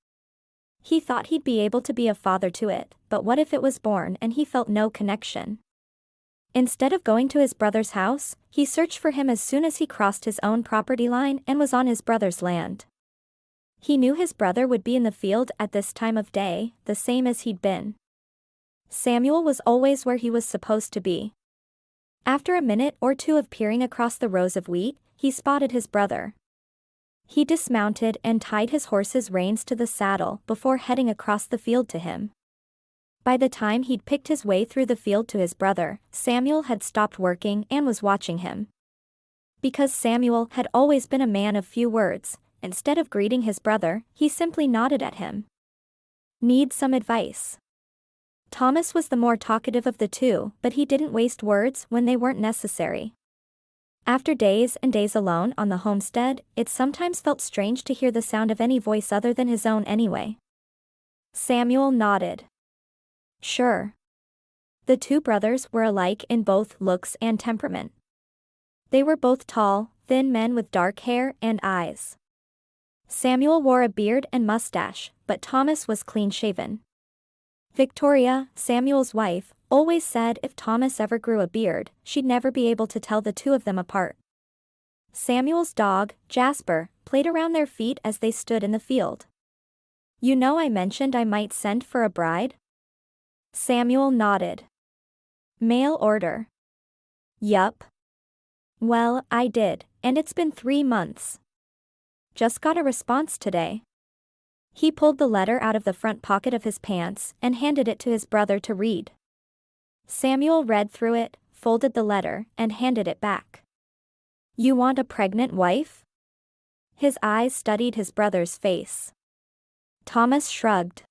He thought he'd be able to be a father to it, but what if it was born and he felt no connection? Instead of going to his brother's house, he searched for him as soon as he crossed his own property line and was on his brother's land. He knew his brother would be in the field at this time of day, the same as he'd been. Samuel was always where he was supposed to be. After a minute or two of peering across the rows of wheat, he spotted his brother. He dismounted and tied his horse's reins to the saddle before heading across the field to him. By the time he'd picked his way through the field to his brother, Samuel had stopped working and was watching him. Because Samuel had always been a man of few words, instead of greeting his brother, he simply nodded at him. Need some advice? Thomas was the more talkative of the two, but he didn't waste words when they weren't necessary. After days and days alone on the homestead, it sometimes felt strange to hear the sound of any voice other than his own anyway. Samuel nodded. Sure. The two brothers were alike in both looks and temperament. They were both tall, thin men with dark hair and eyes. Samuel wore a beard and mustache, but Thomas was clean-shaven. Victoria, Samuel's wife, always said if Thomas ever grew a beard, she'd never be able to tell the two of them apart. Samuel's dog, Jasper, played around their feet as they stood in the field. You know I mentioned I might send for a bride? Samuel nodded. Mail order. Yup. Well, I did, and it's been 3 months. Just got a response today. He pulled the letter out of the front pocket of his pants and handed it to his brother to read. Samuel read through it, folded the letter, and handed it back. You want a pregnant wife? His eyes studied his brother's face. Thomas shrugged.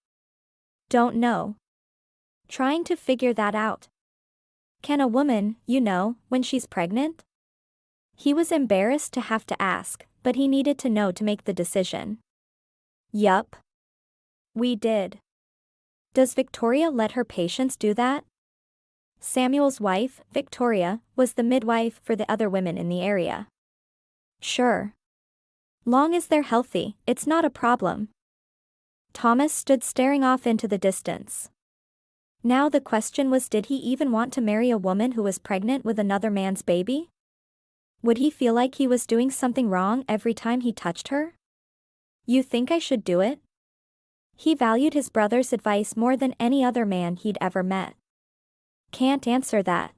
Don't know. Trying to figure that out. Can a woman, when she's pregnant? He was embarrassed to have to ask, but he needed to know to make the decision. Yup. We did. Does Victoria let her patients do that? Samuel's wife, Victoria, was the midwife for the other women in the area. Sure. Long as they're healthy, it's not a problem. Thomas stood staring off into the distance. Now the question was, did he even want to marry a woman who was pregnant with another man's baby? Would he feel like he was doing something wrong every time he touched her? You think I should do it? He valued his brother's advice more than any other man he'd ever met. Can't answer that.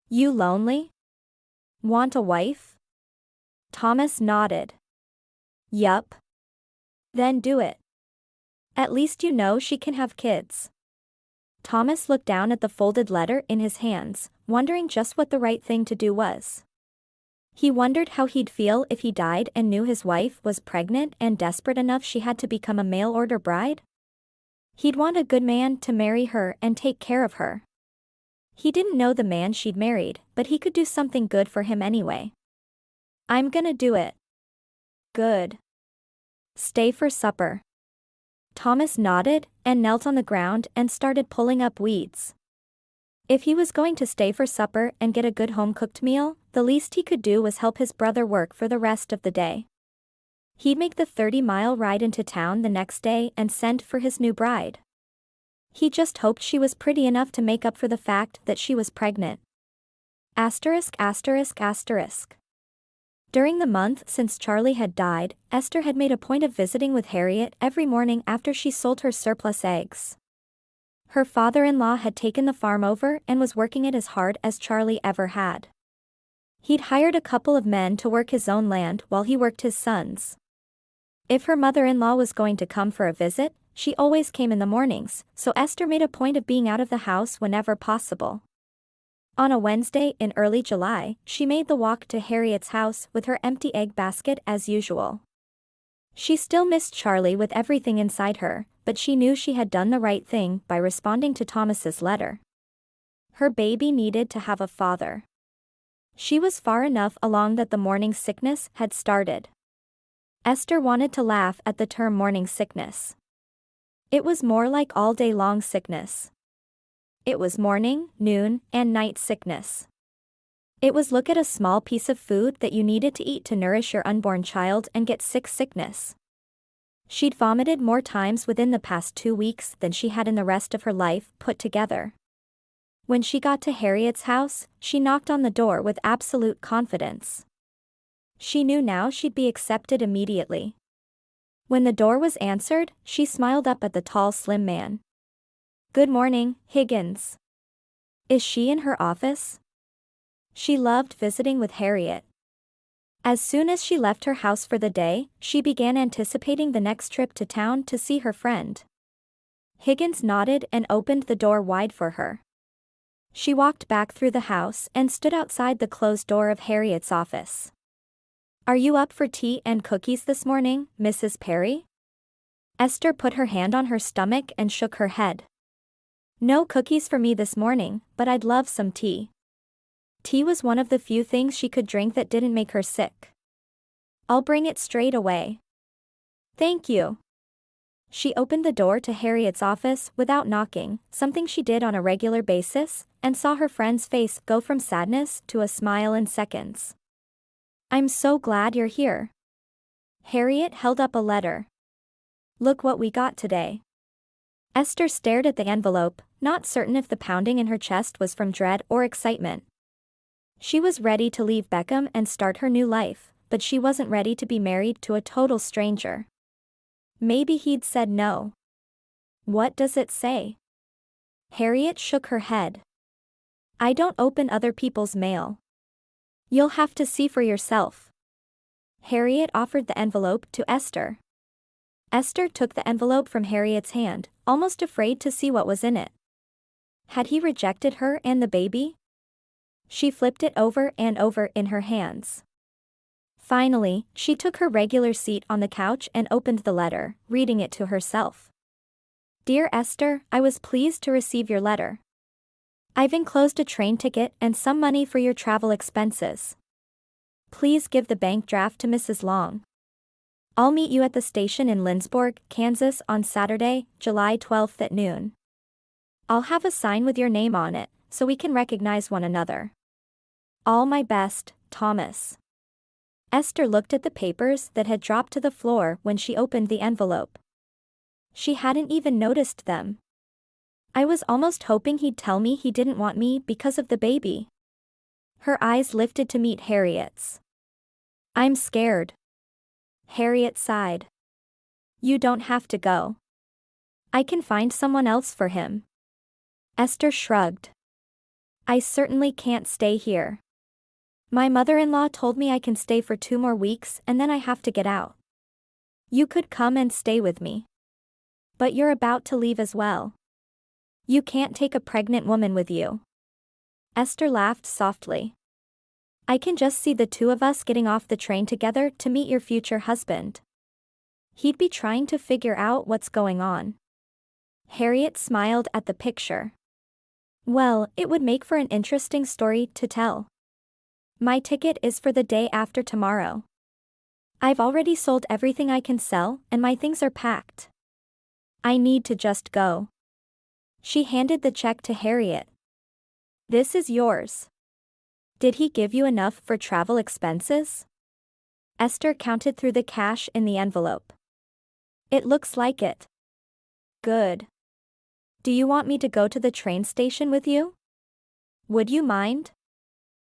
You lonely? Want a wife? Thomas nodded. Yup. Then do it. At least you know she can have kids. Thomas looked down at the folded letter in his hands, wondering just what the right thing to do was. He wondered how he'd feel if he died and knew his wife was pregnant and desperate enough she had to become a mail-order bride. He'd want a good man to marry her and take care of her. He didn't know the man she'd married, but he could do something good for him anyway. I'm gonna do it. Good. Stay for supper. Thomas nodded and knelt on the ground and started pulling up weeds. If he was going to stay for supper and get a good home-cooked meal, the least he could do was help his brother work for the rest of the day. He'd make the 30-mile ride into town the next day and send for his new bride. He just hoped she was pretty enough to make up for the fact that she was pregnant. Asterisk. During the month since Charlie had died, Esther had made a point of visiting with Harriet every morning after she sold her surplus eggs. Her father-in-law had taken the farm over and was working it as hard as Charlie ever had. He'd hired a couple of men to work his own land while he worked his son's. If her mother-in-law was going to come for a visit, she always came in the mornings, so Esther made a point of being out of the house whenever possible. On a Wednesday in early July, she made the walk to Harriet's house with her empty egg basket as usual. She still missed Charlie with everything inside her, but she knew she had done the right thing by responding to Thomas's letter. Her baby needed to have a father. She was far enough along that the morning sickness had started. Esther wanted to laugh at the term morning sickness. It was more like all-day-long sickness. It was morning, noon, and night sickness. It was look at a small piece of food that you needed to eat to nourish your unborn child and get sick sickness. She'd vomited more times within the past 2 weeks than she had in the rest of her life put together. When she got to Harriet's house, she knocked on the door with absolute confidence. She knew now she'd be accepted immediately. When the door was answered, she smiled up at the tall slim man. "Good morning, Higgins. Is she in her office?" She loved visiting with Harriet. As soon as she left her house for the day, she began anticipating the next trip to town to see her friend. Higgins nodded and opened the door wide for her. She walked back through the house and stood outside the closed door of Harriet's office. "Are you up for tea and cookies this morning, Mrs. Perry?" Esther put her hand on her stomach and shook her head. "No cookies for me this morning, but I'd love some tea." Tea was one of the few things she could drink that didn't make her sick. "I'll bring it straight away." "Thank you." She opened the door to Harriet's office without knocking, something she did on a regular basis, and saw her friend's face go from sadness to a smile in seconds. "I'm so glad you're here." Harriet held up a letter. "Look what we got today." Esther stared at the envelope, not certain if the pounding in her chest was from dread or excitement. She was ready to leave Beckham and start her new life, but she wasn't ready to be married to a total stranger. Maybe he'd said no. "What does it say?" Harriet shook her head. "I don't open other people's mail. You'll have to see for yourself." Harriet offered the envelope to Esther. Esther took the envelope from Harriet's hand, almost afraid to see what was in it. Had he rejected her and the baby? She flipped it over and over in her hands. Finally, she took her regular seat on the couch and opened the letter, reading it to herself. "Dear Esther, I was pleased to receive your letter. I've enclosed a train ticket and some money for your travel expenses. Please give the bank draft to Mrs. Long. I'll meet you at the station in Lindsborg, Kansas on Saturday, July 12th at noon. I'll have a sign with your name on it, so we can recognize one another. All my best, Thomas." Esther looked at the papers that had dropped to the floor when she opened the envelope. She hadn't even noticed them. "I was almost hoping he'd tell me he didn't want me because of the baby." Her eyes lifted to meet Harriet's. "I'm scared." Harriet sighed. "You don't have to go. I can find someone else for him." Esther shrugged. "I certainly can't stay here. My mother-in-law told me I can stay for 2 more weeks and then I have to get out. You could come and stay with me. But you're about to leave as well. You can't take a pregnant woman with you." Esther laughed softly. "I can just see the 2 of us getting off the train together to meet your future husband. He'd be trying to figure out what's going on." Harriet smiled at the picture. "Well, it would make for an interesting story to tell. My ticket is for the day after tomorrow. I've already sold everything I can sell, and my things are packed. I need to just go." She handed the check to Harriet. "This is yours. Did he give you enough for travel expenses?" Esther counted through the cash in the envelope. "It looks like it." "Good. Do you want me to go to the train station with you? Would you mind?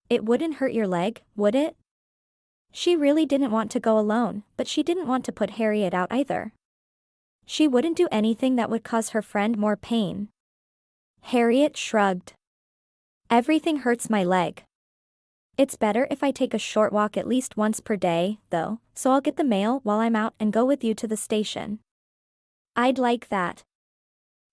It wouldn't hurt your leg, would it?" She really didn't want to go alone, but she didn't want to put Harriet out either. She wouldn't do anything that would cause her friend more pain. Harriet shrugged. "Everything hurts my leg. It's better if I take a short walk at least once per day, though, so I'll get the mail while I'm out and go with you to the station." "I'd like that."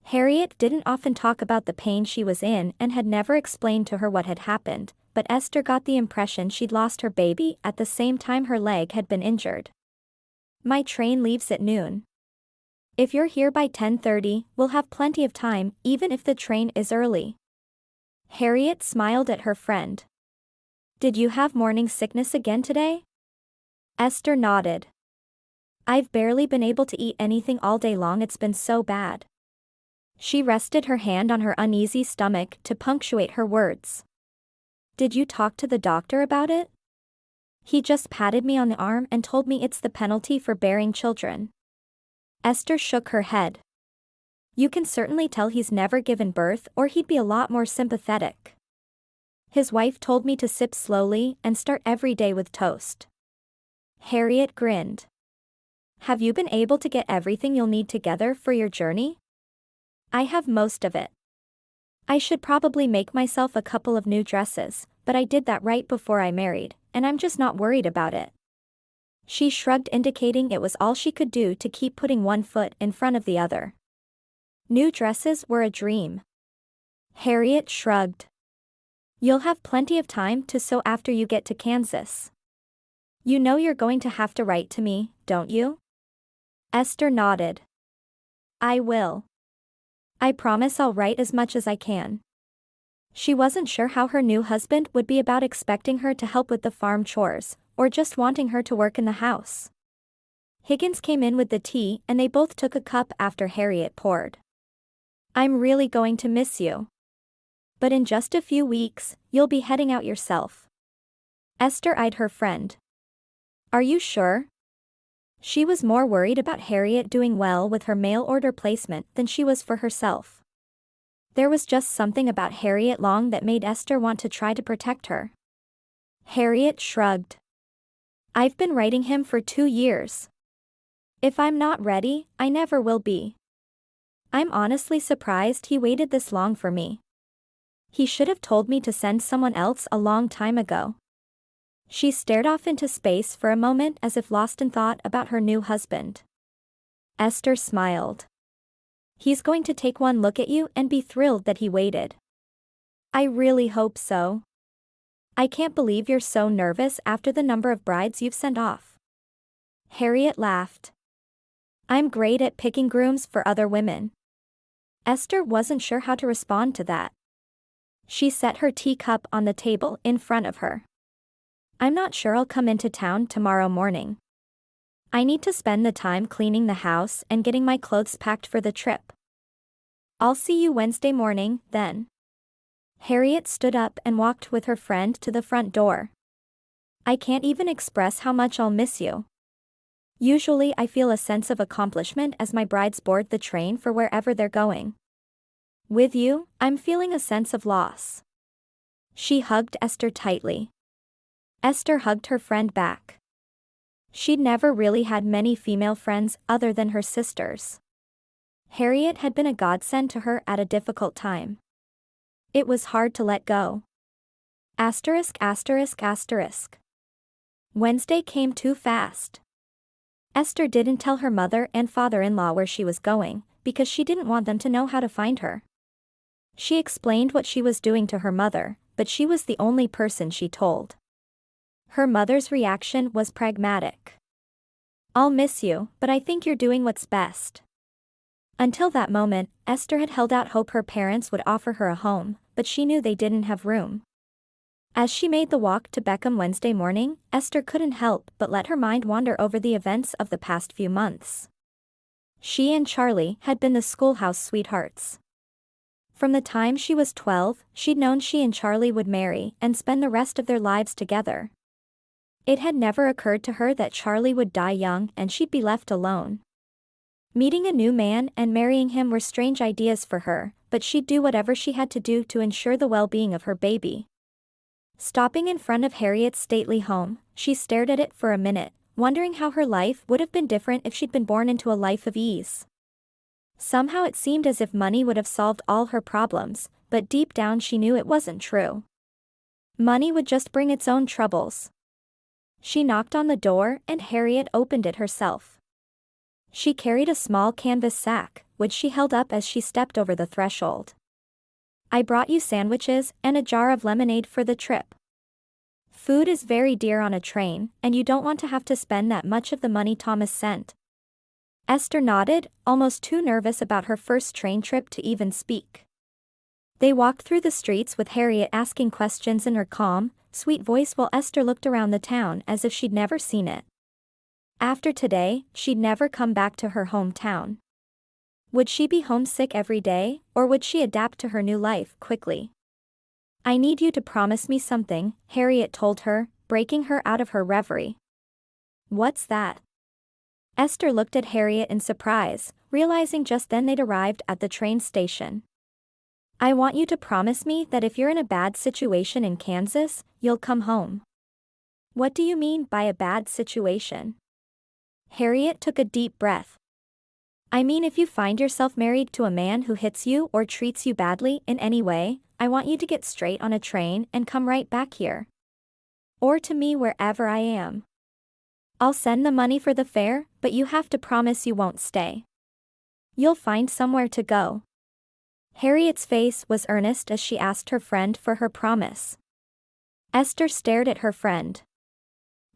Harriet didn't often talk about the pain she was in and had never explained to her what had happened, but Esther got the impression she'd lost her baby at the same time her leg had been injured. "My train leaves at noon. If you're here by 10:30, we'll have plenty of time, even if the train is early." Harriet smiled at her friend. "Did you have morning sickness again today?" Esther nodded. "I've barely been able to eat anything all day long, it's been so bad." She rested her hand on her uneasy stomach to punctuate her words. "Did you talk to the doctor about it?" "He just patted me on the arm and told me it's the penalty for bearing children." Esther shook her head. "You can certainly tell he's never given birth or he'd be a lot more sympathetic. His wife told me to sip slowly and start every day with toast." Harriet grinned. Have you been able to get everything you'll need together for your journey? I have most of it. I should probably make myself a couple of new dresses, but I did that right before I married, and I'm just not worried about it. She shrugged, indicating it was all she could do to keep putting one foot in front of the other. New dresses were a dream. Harriet shrugged. You'll have plenty of time to sew after you get to Kansas. You know you're going to have to write to me, don't you? Esther nodded. I will. I promise I'll write as much as I can. She wasn't sure how her new husband would be about expecting her to help with the farm chores, or just wanting her to work in the house. Higgins came in with the tea and they both took a cup after Harriet poured. I'm really going to miss you. But in just a few weeks, you'll be heading out yourself. Esther eyed her friend. Are you sure? She was more worried about Harriet doing well with her mail order placement than she was for herself. There was just something about Harriet Long that made Esther want to try to protect her. Harriet shrugged. I've been writing him for 2 years. If I'm not ready, I never will be. I'm honestly surprised he waited this long for me. He should have told me to send someone else a long time ago. She stared off into space for a moment as if lost in thought about her new husband. Esther smiled. He's going to take one look at you and be thrilled that he waited. I really hope so. I can't believe you're so nervous after the number of brides you've sent off. Harriet laughed. I'm great at picking grooms for other women. Esther wasn't sure how to respond to that. She set her teacup on the table in front of her. I'm not sure I'll come into town tomorrow morning. I need to spend the time cleaning the house and getting my clothes packed for the trip. I'll see you Wednesday morning, then. Harriet stood up and walked with her friend to the front door. I can't even express how much I'll miss you. Usually I feel a sense of accomplishment as my brides board the train for wherever they're going. With you, I'm feeling a sense of loss. She hugged Esther tightly. Esther hugged her friend back. She'd never really had many female friends other than her sisters. Harriet had been a godsend to her at a difficult time. It was hard to let go. Asterisk asterisk asterisk. Wednesday came too fast. Esther didn't tell her mother and father-in-law where she was going, because she didn't want them to know how to find her. She explained what she was doing to her mother, but she was the only person she told. Her mother's reaction was pragmatic. I'll miss you, but I think you're doing what's best. Until that moment, Esther had held out hope her parents would offer her a home, but she knew they didn't have room. As she made the walk to Beckham Wednesday morning, Esther couldn't help but let her mind wander over the events of the past few months. She and Charlie had been the schoolhouse sweethearts. From the time she was 12, she'd known she and Charlie would marry and spend the rest of their lives together. It had never occurred to her that Charlie would die young and she'd be left alone. Meeting a new man and marrying him were strange ideas for her, but she'd do whatever she had to do to ensure the well-being of her baby. Stopping in front of Harriet's stately home, she stared at it for a minute, wondering how her life would have been different if she'd been born into a life of ease. Somehow it seemed as if money would have solved all her problems, but deep down she knew it wasn't true. Money would just bring its own troubles. She knocked on the door and Harriet opened it herself. She carried a small canvas sack, which she held up as she stepped over the threshold. I brought you sandwiches and a jar of lemonade for the trip. Food is very dear on a train, and you don't want to have to spend that much of the money Thomas sent. Esther nodded, almost too nervous about her first train trip to even speak. They walked through the streets with Harriet asking questions in her calm, sweet voice while Esther looked around the town as if she'd never seen it. After today, she'd never come back to her hometown. Would she be homesick every day, or would she adapt to her new life quickly? I need you to promise me something, Harriet told her, breaking her out of her reverie. What's that? Esther looked at Harriet in surprise, realizing just then they'd arrived at the train station. I want you to promise me that if you're in a bad situation in Kansas, you'll come home. What do you mean by a bad situation? Harriet took a deep breath. I mean, if you find yourself married to a man who hits you or treats you badly in any way, I want you to get straight on a train and come right back here. Or to me wherever I am. I'll send the money for the fare, but you have to promise you won't stay. You'll find somewhere to go. Harriet's face was earnest as she asked her friend for her promise. Esther stared at her friend.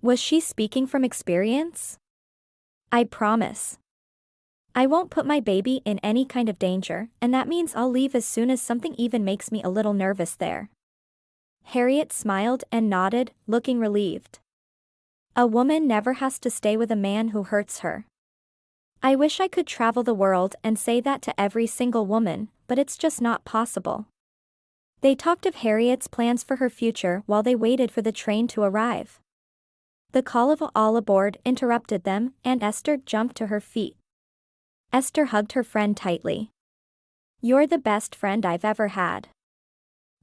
Was she speaking from experience? I promise. I won't put my baby in any kind of danger, and that means I'll leave as soon as something even makes me a little nervous there. Harriet smiled and nodded, looking relieved. A woman never has to stay with a man who hurts her. I wish I could travel the world and say that to every single woman, but it's just not possible. They talked of Harriet's plans for her future while they waited for the train to arrive. The call of all aboard interrupted them, and Esther jumped to her feet. Esther hugged her friend tightly. You're the best friend I've ever had.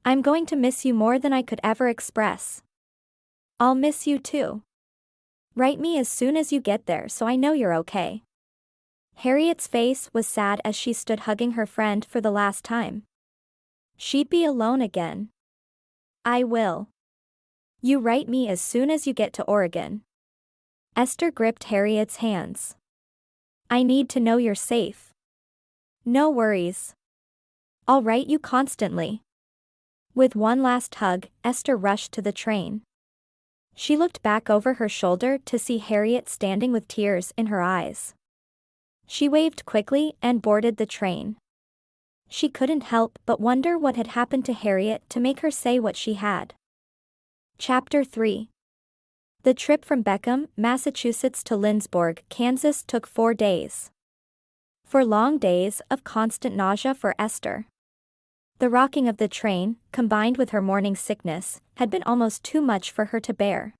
I'm going to miss you more than I could ever express. I'll miss you too. Write me as soon as you get there so I know you're okay. Harriet's face was sad as she stood hugging her friend for the last time. She'd be alone again. I will. You write me as soon as you get to Oregon. Esther gripped Harriet's hands. I need to know you're safe. No worries. I'll write you constantly. With one last hug, Esther rushed to the train. She looked back over her shoulder to see Harriet standing with tears in her eyes. She waved quickly and boarded the train. She couldn't help but wonder what had happened to Harriet to make her say what she had. Chapter 3. The trip from Beckham, Massachusetts to Lindsborg, Kansas took 4 days. 4 long days of constant nausea for Esther. The rocking of the train, combined with her morning sickness, had been almost too much for her to bear.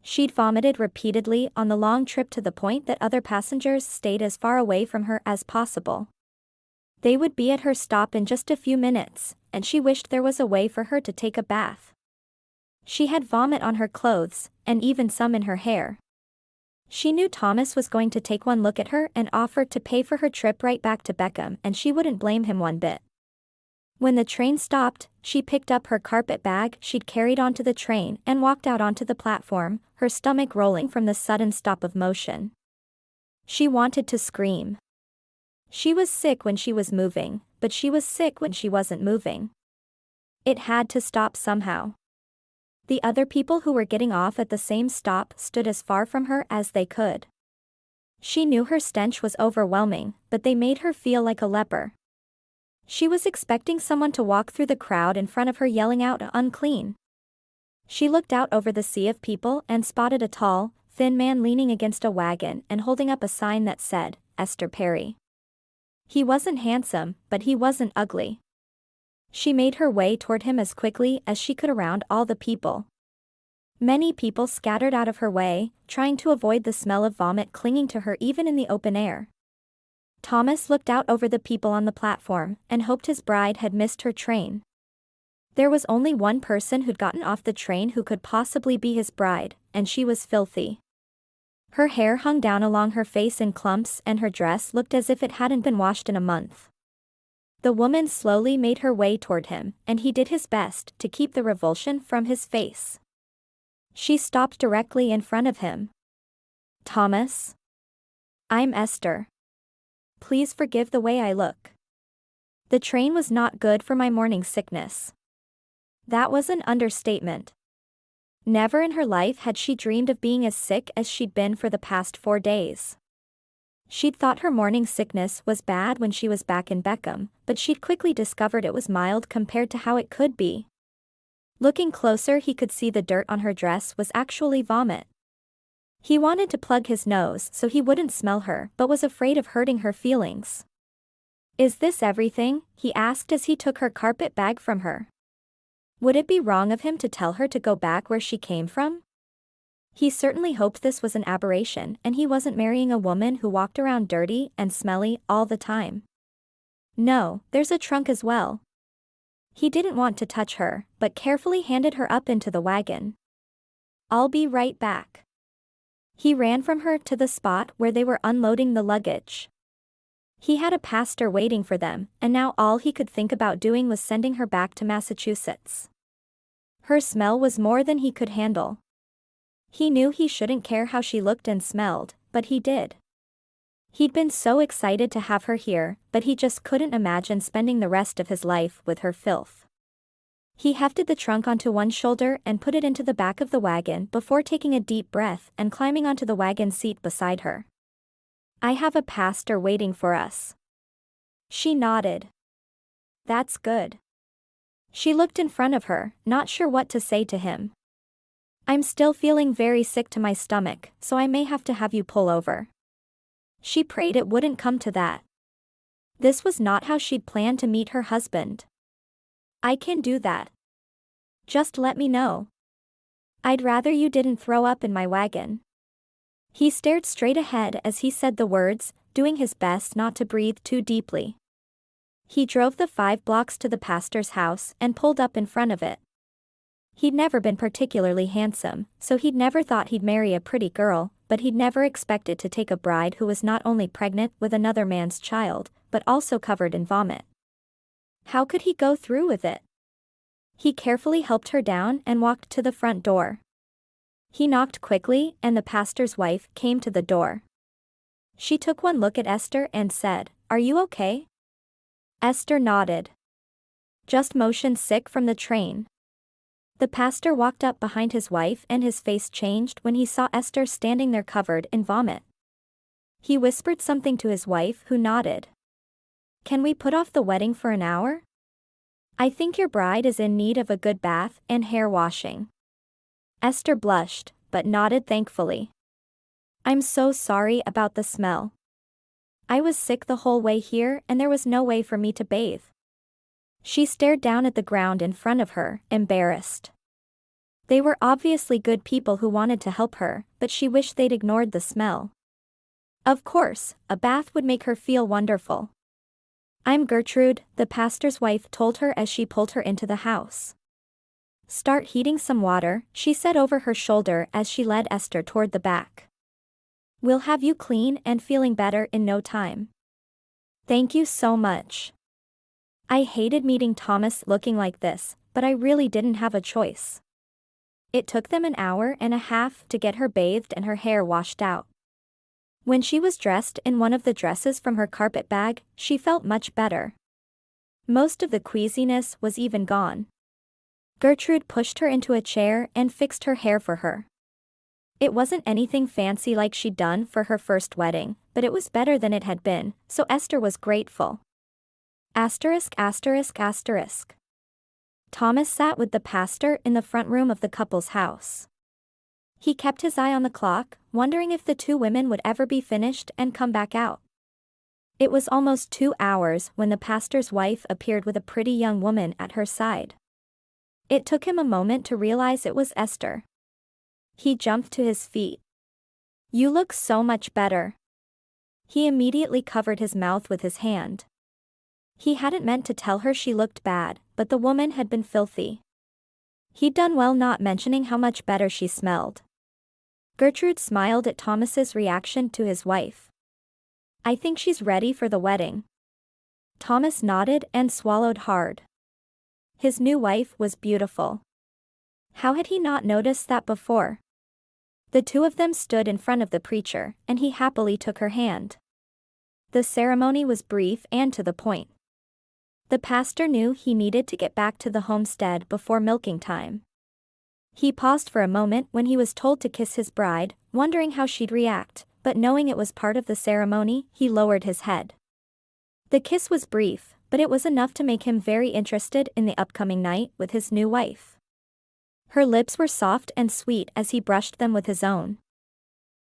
She'd vomited repeatedly on the long trip to the point that other passengers stayed as far away from her as possible. They would be at her stop in just a few minutes, and she wished there was a way for her to take a bath. She had vomit on her clothes, and even some in her hair. She knew Thomas was going to take one look at her and offer to pay for her trip right back to Beckham, and she wouldn't blame him one bit. When the train stopped, she picked up her carpet bag she'd carried onto the train and walked out onto the platform, her stomach rolling from the sudden stop of motion. She wanted to scream. She was sick when she was moving, but she was sick when she wasn't moving. It had to stop somehow. The other people who were getting off at the same stop stood as far from her as they could. She knew her stench was overwhelming, but they made her feel like a leper. She was expecting someone to walk through the crowd in front of her yelling out, "Unclean." She looked out over the sea of people and spotted a tall, thin man leaning against a wagon and holding up a sign that said, "Esther Perry." He wasn't handsome, but he wasn't ugly. She made her way toward him as quickly as she could around all the people. Many people scattered out of her way, trying to avoid the smell of vomit clinging to her even in the open air. Thomas looked out over the people on the platform and hoped his bride had missed her train. There was only one person who'd gotten off the train who could possibly be his bride, and she was filthy. Her hair hung down along her face in clumps and her dress looked as if it hadn't been washed in a month. The woman slowly made her way toward him, and he did his best to keep the revulsion from his face. She stopped directly in front of him. "Thomas? I'm Esther. Please forgive the way I look. The train was not good for my morning sickness." That was an understatement. Never in her life had she dreamed of being as sick as she'd been for the past 4 days. She'd thought her morning sickness was bad when she was back in Beckham, but she'd quickly discovered it was mild compared to how it could be. Looking closer, he could see the dirt on her dress was actually vomit. He wanted to plug his nose so he wouldn't smell her, but was afraid of hurting her feelings. "Is this everything?" he asked as he took her carpet bag from her. Would it be wrong of him to tell her to go back where she came from? He certainly hoped this was an aberration and he wasn't marrying a woman who walked around dirty and smelly all the time. "No, there's a trunk as well." He didn't want to touch her, but carefully handed her up into the wagon. "I'll be right back." He ran from her to the spot where they were unloading the luggage. He had a pastor waiting for them, and now all he could think about doing was sending her back to Massachusetts. Her smell was more than he could handle. He knew he shouldn't care how she looked and smelled, but he did. He'd been so excited to have her here, but he just couldn't imagine spending the rest of his life with her filth. He hefted the trunk onto one shoulder and put it into the back of the wagon before taking a deep breath and climbing onto the wagon seat beside her. "I have a pastor waiting for us." She nodded. "That's good." She looked in front of her, not sure what to say to him. "I'm still feeling very sick to my stomach, so I may have to have you pull over." She prayed it wouldn't come to that. This was not how she'd planned to meet her husband. "I can do that. Just let me know. I'd rather you didn't throw up in my wagon." He stared straight ahead as he said the words, doing his best not to breathe too deeply. He drove the 5 blocks to the pastor's house and pulled up in front of it. He'd never been particularly handsome, so he'd never thought he'd marry a pretty girl, but he'd never expected to take a bride who was not only pregnant with another man's child, but also covered in vomit. How could he go through with it? He carefully helped her down and walked to the front door. He knocked quickly, and the pastor's wife came to the door. She took one look at Esther and said, "Are you okay?" Esther nodded. "Just motion sick from the train." The pastor walked up behind his wife and his face changed when he saw Esther standing there covered in vomit. He whispered something to his wife who nodded. "Can we put off the wedding for an hour? I think your bride is in need of a good bath and hair washing." Esther blushed, but nodded thankfully. "I'm so sorry about the smell. I was sick the whole way here and there was no way for me to bathe." She stared down at the ground in front of her, embarrassed. They were obviously good people who wanted to help her, but she wished they'd ignored the smell. Of course, a bath would make her feel wonderful. "I'm Gertrude," the pastor's wife told her as she pulled her into the house. "Start heating some water," she said over her shoulder as she led Esther toward the back. "We'll have you clean and feeling better in no time." "Thank you so much. I hated meeting Thomas looking like this, but I really didn't have a choice." It took them an hour and a half to get her bathed and her hair washed out. When she was dressed in one of the dresses from her carpet bag, she felt much better. Most of the queasiness was even gone. Gertrude pushed her into a chair and fixed her hair for her. It wasn't anything fancy like she'd done for her first wedding, but it was better than it had been, so Esther was grateful. Asterisk asterisk asterisk. Thomas sat with the pastor in the front room of the couple's house. He kept his eye on the clock, wondering if the 2 women would ever be finished and come back out. It was almost 2 hours when the pastor's wife appeared with a pretty young woman at her side. It took him a moment to realize it was Esther. He jumped to his feet. "You look so much better." He immediately covered his mouth with his hand. He hadn't meant to tell her she looked bad, but the woman had been filthy. He'd done well not mentioning how much better she smelled. Gertrude smiled at Thomas's reaction to his wife. "I think she's ready for the wedding." Thomas nodded and swallowed hard. His new wife was beautiful. How had he not noticed that before? The 2 of them stood in front of the preacher, and he happily took her hand. The ceremony was brief and to the point. The pastor knew he needed to get back to the homestead before milking time. He paused for a moment when he was told to kiss his bride, wondering how she'd react, but knowing it was part of the ceremony, he lowered his head. The kiss was brief, but it was enough to make him very interested in the upcoming night with his new wife. Her lips were soft and sweet as he brushed them with his own.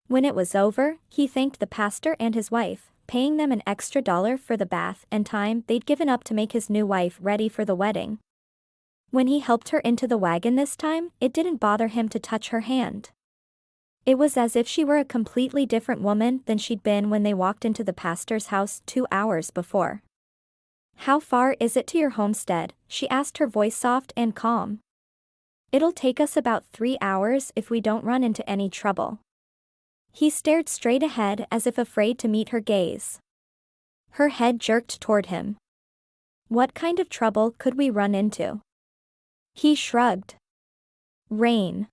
When it was over, he thanked the pastor and his wife, paying them an extra $1 for the bath and time they'd given up to make his new wife ready for the wedding. When he helped her into the wagon this time, it didn't bother him to touch her hand. It was as if she were a completely different woman than she'd been when they walked into the pastor's house 2 hours before. "How far is it to your homestead?" she asked, her voice soft and calm. "It'll take us about 3 hours if we don't run into any trouble." He stared straight ahead as if afraid to meet her gaze. Her head jerked toward him. What kind of trouble could we run into? He shrugged. Rain.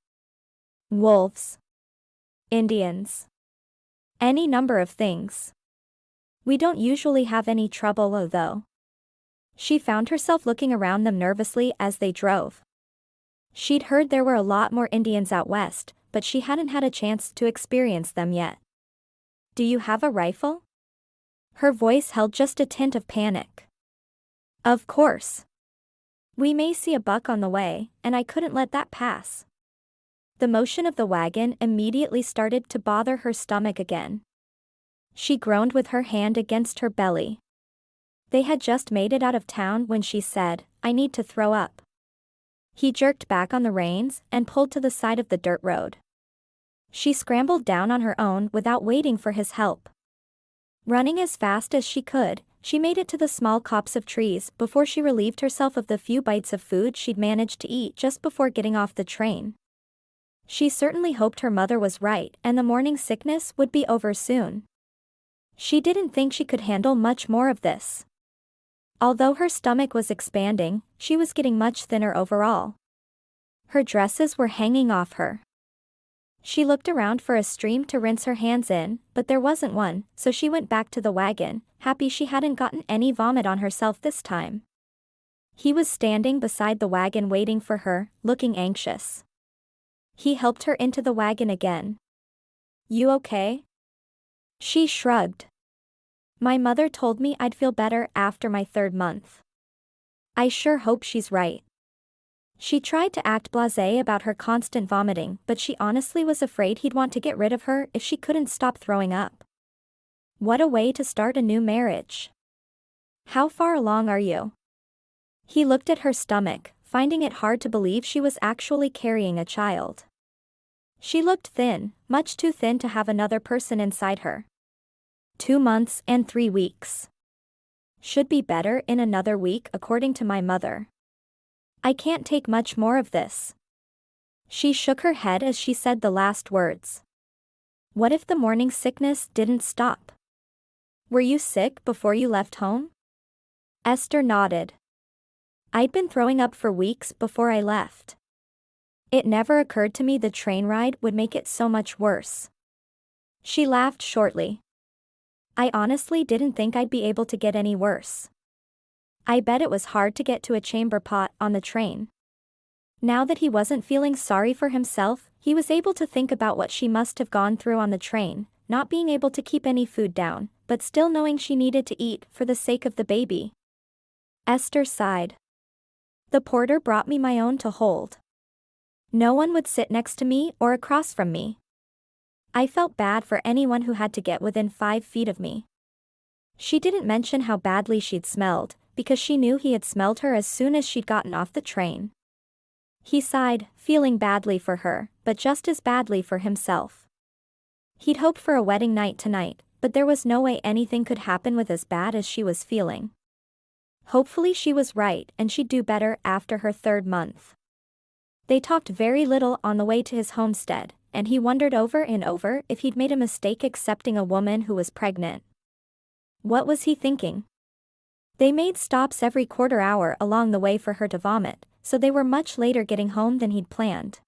Wolves. Indians. Any number of things. We don't usually have any trouble though. She found herself looking around them nervously as they drove. She'd heard there were a lot more Indians out west, but she hadn't had a chance to experience them yet. Do you have a rifle? Her voice held just a tint of panic. Of course. We may see a buck on the way, and I couldn't let that pass. The motion of the wagon immediately started to bother her stomach again. She groaned with her hand against her belly. They had just made it out of town when she said, "I need to throw up." He jerked back on the reins and pulled to the side of the dirt road. She scrambled down on her own without waiting for his help. Running as fast as she could, she made it to the small copse of trees before she relieved herself of the few bites of food she'd managed to eat just before getting off the train. She certainly hoped her mother was right and the morning sickness would be over soon. She didn't think she could handle much more of this. Although her stomach was expanding, she was getting much thinner overall. Her dresses were hanging off her. She looked around for a stream to rinse her hands in, but there wasn't one, so she went back to the wagon, happy she hadn't gotten any vomit on herself this time. He was standing beside the wagon waiting for her, looking anxious. He helped her into the wagon again. You okay? She shrugged. My mother told me I'd feel better after my 3rd month. I sure hope she's right. She tried to act blasé about her constant vomiting, but she honestly was afraid he'd want to get rid of her if she couldn't stop throwing up. What a way to start a new marriage. How far along are you? He looked at her stomach, finding it hard to believe she was actually carrying a child. She looked thin, much too thin to have another person inside her. 2 months and 3 weeks. Should be better in another week according to my mother. I can't take much more of this. She shook her head as she said the last words. What if the morning sickness didn't stop? Were you sick before you left home? Esther nodded. I'd been throwing up for weeks before I left. It never occurred to me the train ride would make it so much worse. She laughed shortly. I honestly didn't think I'd be able to get any worse. I bet it was hard to get to a chamber pot on the train. Now that he wasn't feeling sorry for himself, he was able to think about what she must have gone through on the train, not being able to keep any food down, but still knowing she needed to eat for the sake of the baby. Esther sighed. The porter brought me my own to hold. No one would sit next to me or across from me. I felt bad for anyone who had to get within 5 feet of me. She didn't mention how badly she'd smelled, because she knew he had smelled her as soon as she'd gotten off the train. He sighed, feeling badly for her, but just as badly for himself. He'd hoped for a wedding night tonight, but there was no way anything could happen with as bad as she was feeling. Hopefully she was right and she'd do better after her 3rd month. They talked very little on the way to his homestead, and he wondered over and over if he'd made a mistake accepting a woman who was pregnant. What was he thinking? They made stops every quarter hour along the way for her to vomit, so they were much later getting home than he'd planned.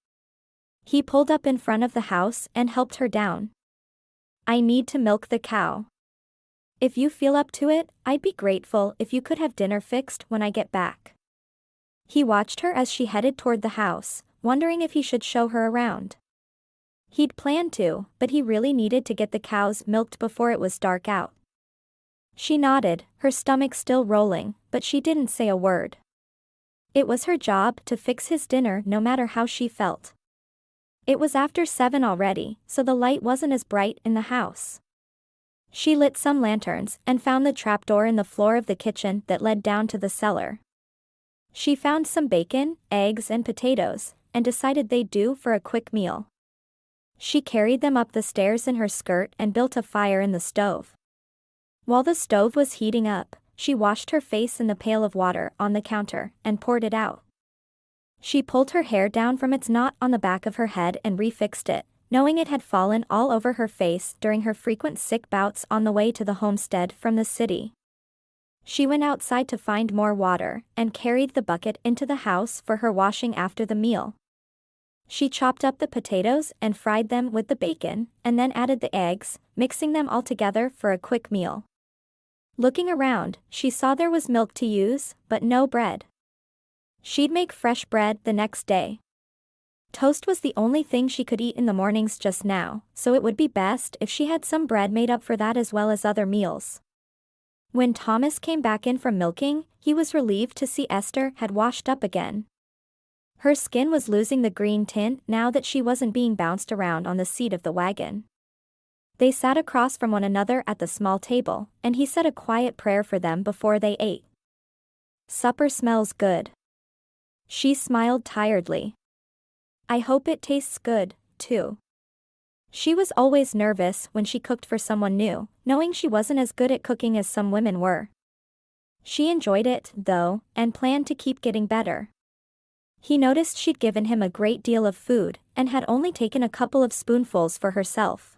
He pulled up in front of the house and helped her down. I need to milk the cow. If you feel up to it, I'd be grateful if you could have dinner fixed when I get back. He watched her as she headed toward the house, wondering if he should show her around. He'd planned to, but he really needed to get the cows milked before it was dark out. She nodded, her stomach still rolling, but she didn't say a word. It was her job to fix his dinner no matter how she felt. It was after 7 already, so the light wasn't as bright in the house. She lit some lanterns and found the trapdoor in the floor of the kitchen that led down to the cellar. She found some bacon, eggs and potatoes, and decided they'd do for a quick meal. She carried them up the stairs in her skirt and built a fire in the stove. While the stove was heating up, she washed her face in the pail of water on the counter and poured it out. She pulled her hair down from its knot on the back of her head and refixed it, knowing it had fallen all over her face during her frequent sick bouts on the way to the homestead from the city. She went outside to find more water and carried the bucket into the house for her washing after the meal. She chopped up the potatoes and fried them with the bacon, and then added the eggs, mixing them all together for a quick meal. Looking around, she saw there was milk to use, but no bread. She'd make fresh bread the next day. Toast was the only thing she could eat in the mornings just now, so it would be best if she had some bread made up for that as well as other meals. When Thomas came back in from milking, he was relieved to see Esther had washed up again. Her skin was losing the green tint now that she wasn't being bounced around on the seat of the wagon. They sat across from one another at the small table, and he said a quiet prayer for them before they ate. "Supper smells good." She smiled tiredly. "I hope it tastes good, too." She was always nervous when she cooked for someone new, knowing she wasn't as good at cooking as some women were. She enjoyed it, though, and planned to keep getting better. He noticed she'd given him a great deal of food, and had only taken a couple of spoonfuls for herself.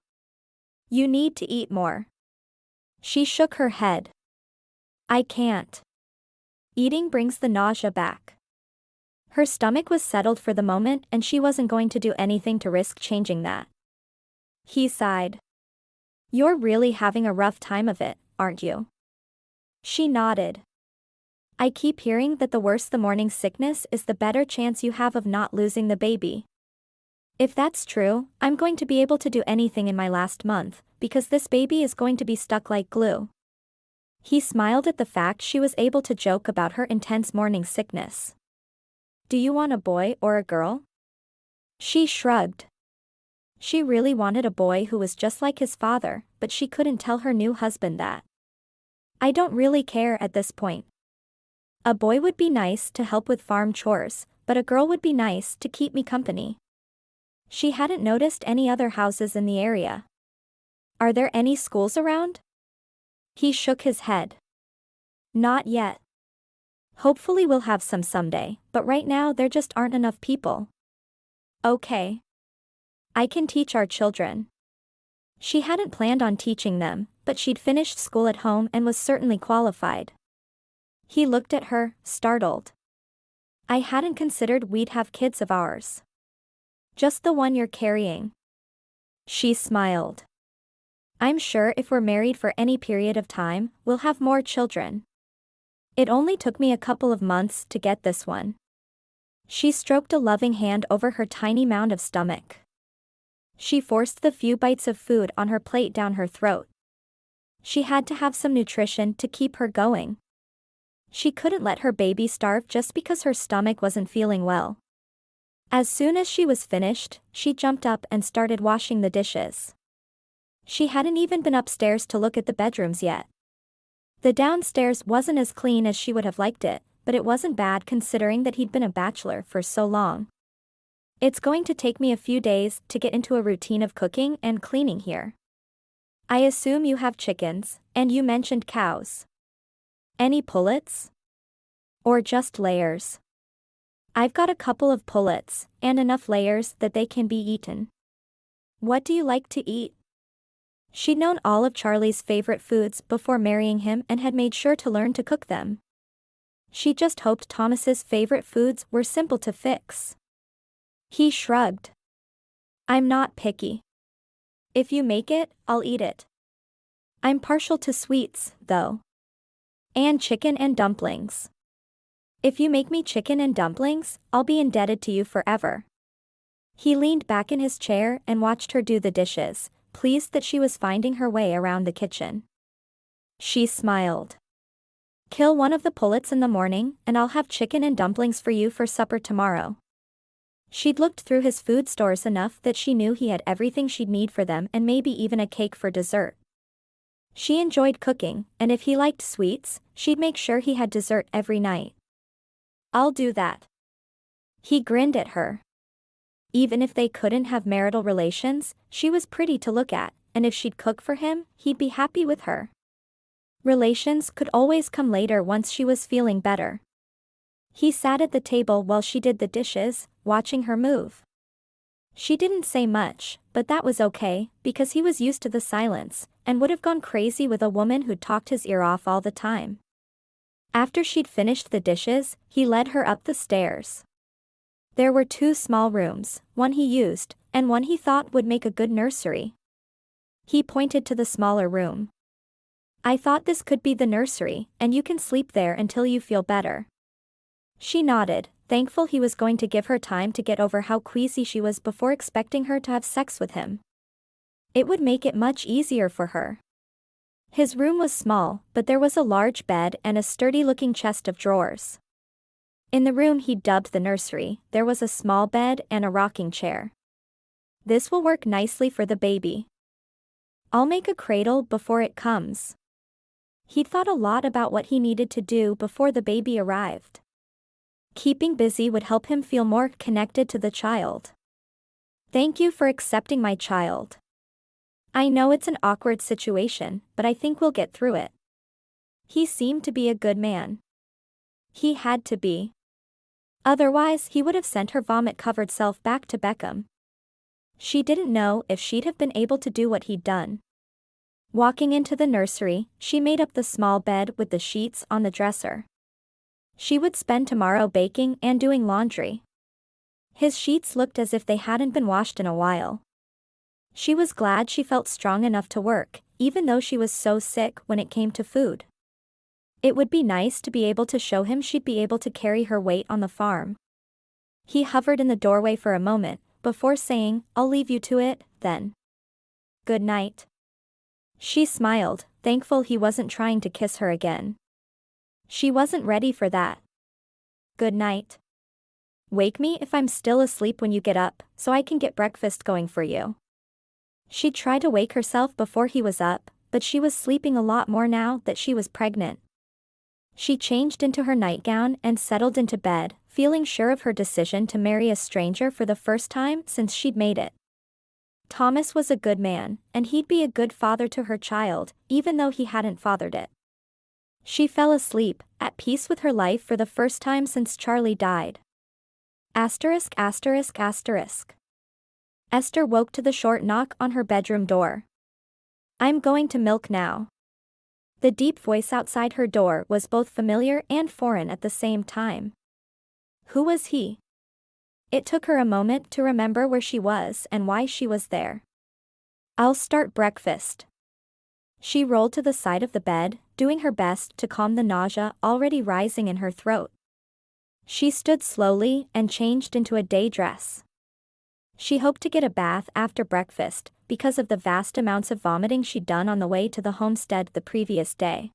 "You need to eat more." She shook her head. "I can't. Eating brings the nausea back." Her stomach was settled for the moment and she wasn't going to do anything to risk changing that. He sighed. "You're really having a rough time of it, aren't you?" She nodded. "I keep hearing that the worse the morning sickness is, the better chance you have of not losing the baby. If that's true, I'm going to be able to do anything in my last month, because this baby is going to be stuck like glue." He smiled at the fact she was able to joke about her intense morning sickness. "Do you want a boy or a girl?" She shrugged. She really wanted a boy who was just like his father, but she couldn't tell her new husband that. "I don't really care at this point. A boy would be nice to help with farm chores, but a girl would be nice to keep me company." She hadn't noticed any other houses in the area. "Are there any schools around?" He shook his head. "Not yet. Hopefully we'll have some someday, but right now there just aren't enough people." "Okay. I can teach our children." She hadn't planned on teaching them, but she'd finished school at home and was certainly qualified. He looked at her, startled. "I hadn't considered we'd have kids of ours." "Just the one you're carrying." She smiled. "I'm sure if we're married for any period of time, we'll have more children. It only took me a couple of months to get this one." She stroked a loving hand over her tiny mound of stomach. She forced the few bites of food on her plate down her throat. She had to have some nutrition to keep her going. She couldn't let her baby starve just because her stomach wasn't feeling well. As soon as she was finished, she jumped up and started washing the dishes. She hadn't even been upstairs to look at the bedrooms yet. The downstairs wasn't as clean as she would have liked it, but it wasn't bad considering that he'd been a bachelor for so long. "It's going to take me a few days to get into a routine of cooking and cleaning here. I assume you have chickens, and you mentioned cows. Any pullets? Or just layers?" "I've got a couple of pullets, and enough layers that they can be eaten." "What do you like to eat?" She'd known all of Charlie's favorite foods before marrying him and had made sure to learn to cook them. She just hoped Thomas's favorite foods were simple to fix. He shrugged. "I'm not picky. If you make it, I'll eat it. I'm partial to sweets, though. And chicken and dumplings. If you make me chicken and dumplings, I'll be indebted to you forever." He leaned back in his chair and watched her do the dishes, pleased that she was finding her way around the kitchen. She smiled. "Kill one of the pullets in the morning, and I'll have chicken and dumplings for you for supper tomorrow." She'd looked through his food stores enough that she knew he had everything she'd need for them and maybe even a cake for dessert. She enjoyed cooking, and if he liked sweets, she'd make sure he had dessert every night. "I'll do that." He grinned at her. Even if they couldn't have marital relations, she was pretty to look at, and if she'd cook for him, he'd be happy with her. Relations could always come later once she was feeling better. He sat at the table while she did the dishes, watching her move. She didn't say much, but that was okay, because he was used to the silence, and would have gone crazy with a woman who'd talked his ear off all the time. After she'd finished the dishes, he led her up the stairs. There were 2 small rooms, one he used, and one he thought would make a good nursery. He pointed to the smaller room. "I thought this could be the nursery, and you can sleep there until you feel better." She nodded, thankful he was going to give her time to get over how queasy she was before expecting her to have sex with him. It would make it much easier for her. His room was small, but there was a large bed and a sturdy-looking chest of drawers. In the room he'd dubbed the nursery, there was a small bed and a rocking chair. "This will work nicely for the baby. I'll make a cradle before it comes." He'd thought a lot about what he needed to do before the baby arrived. Keeping busy would help him feel more connected to the child. "Thank you for accepting my child. I know it's an awkward situation, but I think we'll get through it." He seemed to be a good man. He had to be. Otherwise, he would have sent her vomit-covered self back to Beckham. She didn't know if she'd have been able to do what he'd done. Walking into the nursery, she made up the small bed with the sheets on the dresser. She would spend tomorrow baking and doing laundry. His sheets looked as if they hadn't been washed in a while. She was glad she felt strong enough to work, even though she was so sick when it came to food. It would be nice to be able to show him she'd be able to carry her weight on the farm. He hovered in the doorway for a moment, before saying, "I'll leave you to it, then. Good night." She smiled, thankful he wasn't trying to kiss her again. She wasn't ready for that. "Good night. Wake me if I'm still asleep when you get up, so I can get breakfast going for you." She tried to wake herself before he was up, but she was sleeping a lot more now that she was pregnant. She changed into her nightgown and settled into bed, feeling sure of her decision to marry a stranger for the first time since she'd made it. Thomas was a good man, and he'd be a good father to her child, even though he hadn't fathered it. She fell asleep, at peace with her life for the first time since Charlie died. Asterisk asterisk asterisk. Esther woke to the short knock on her bedroom door. "I'm going to milk now." The deep voice outside her door was both familiar and foreign at the same time. Who was he? It took her a moment to remember where she was and why she was there. "I'll start breakfast." She rolled to the side of the bed, doing her best to calm the nausea already rising in her throat. She stood slowly and changed into a day dress. She hoped to get a bath after breakfast, because of the vast amounts of vomiting she'd done on the way to the homestead the previous day.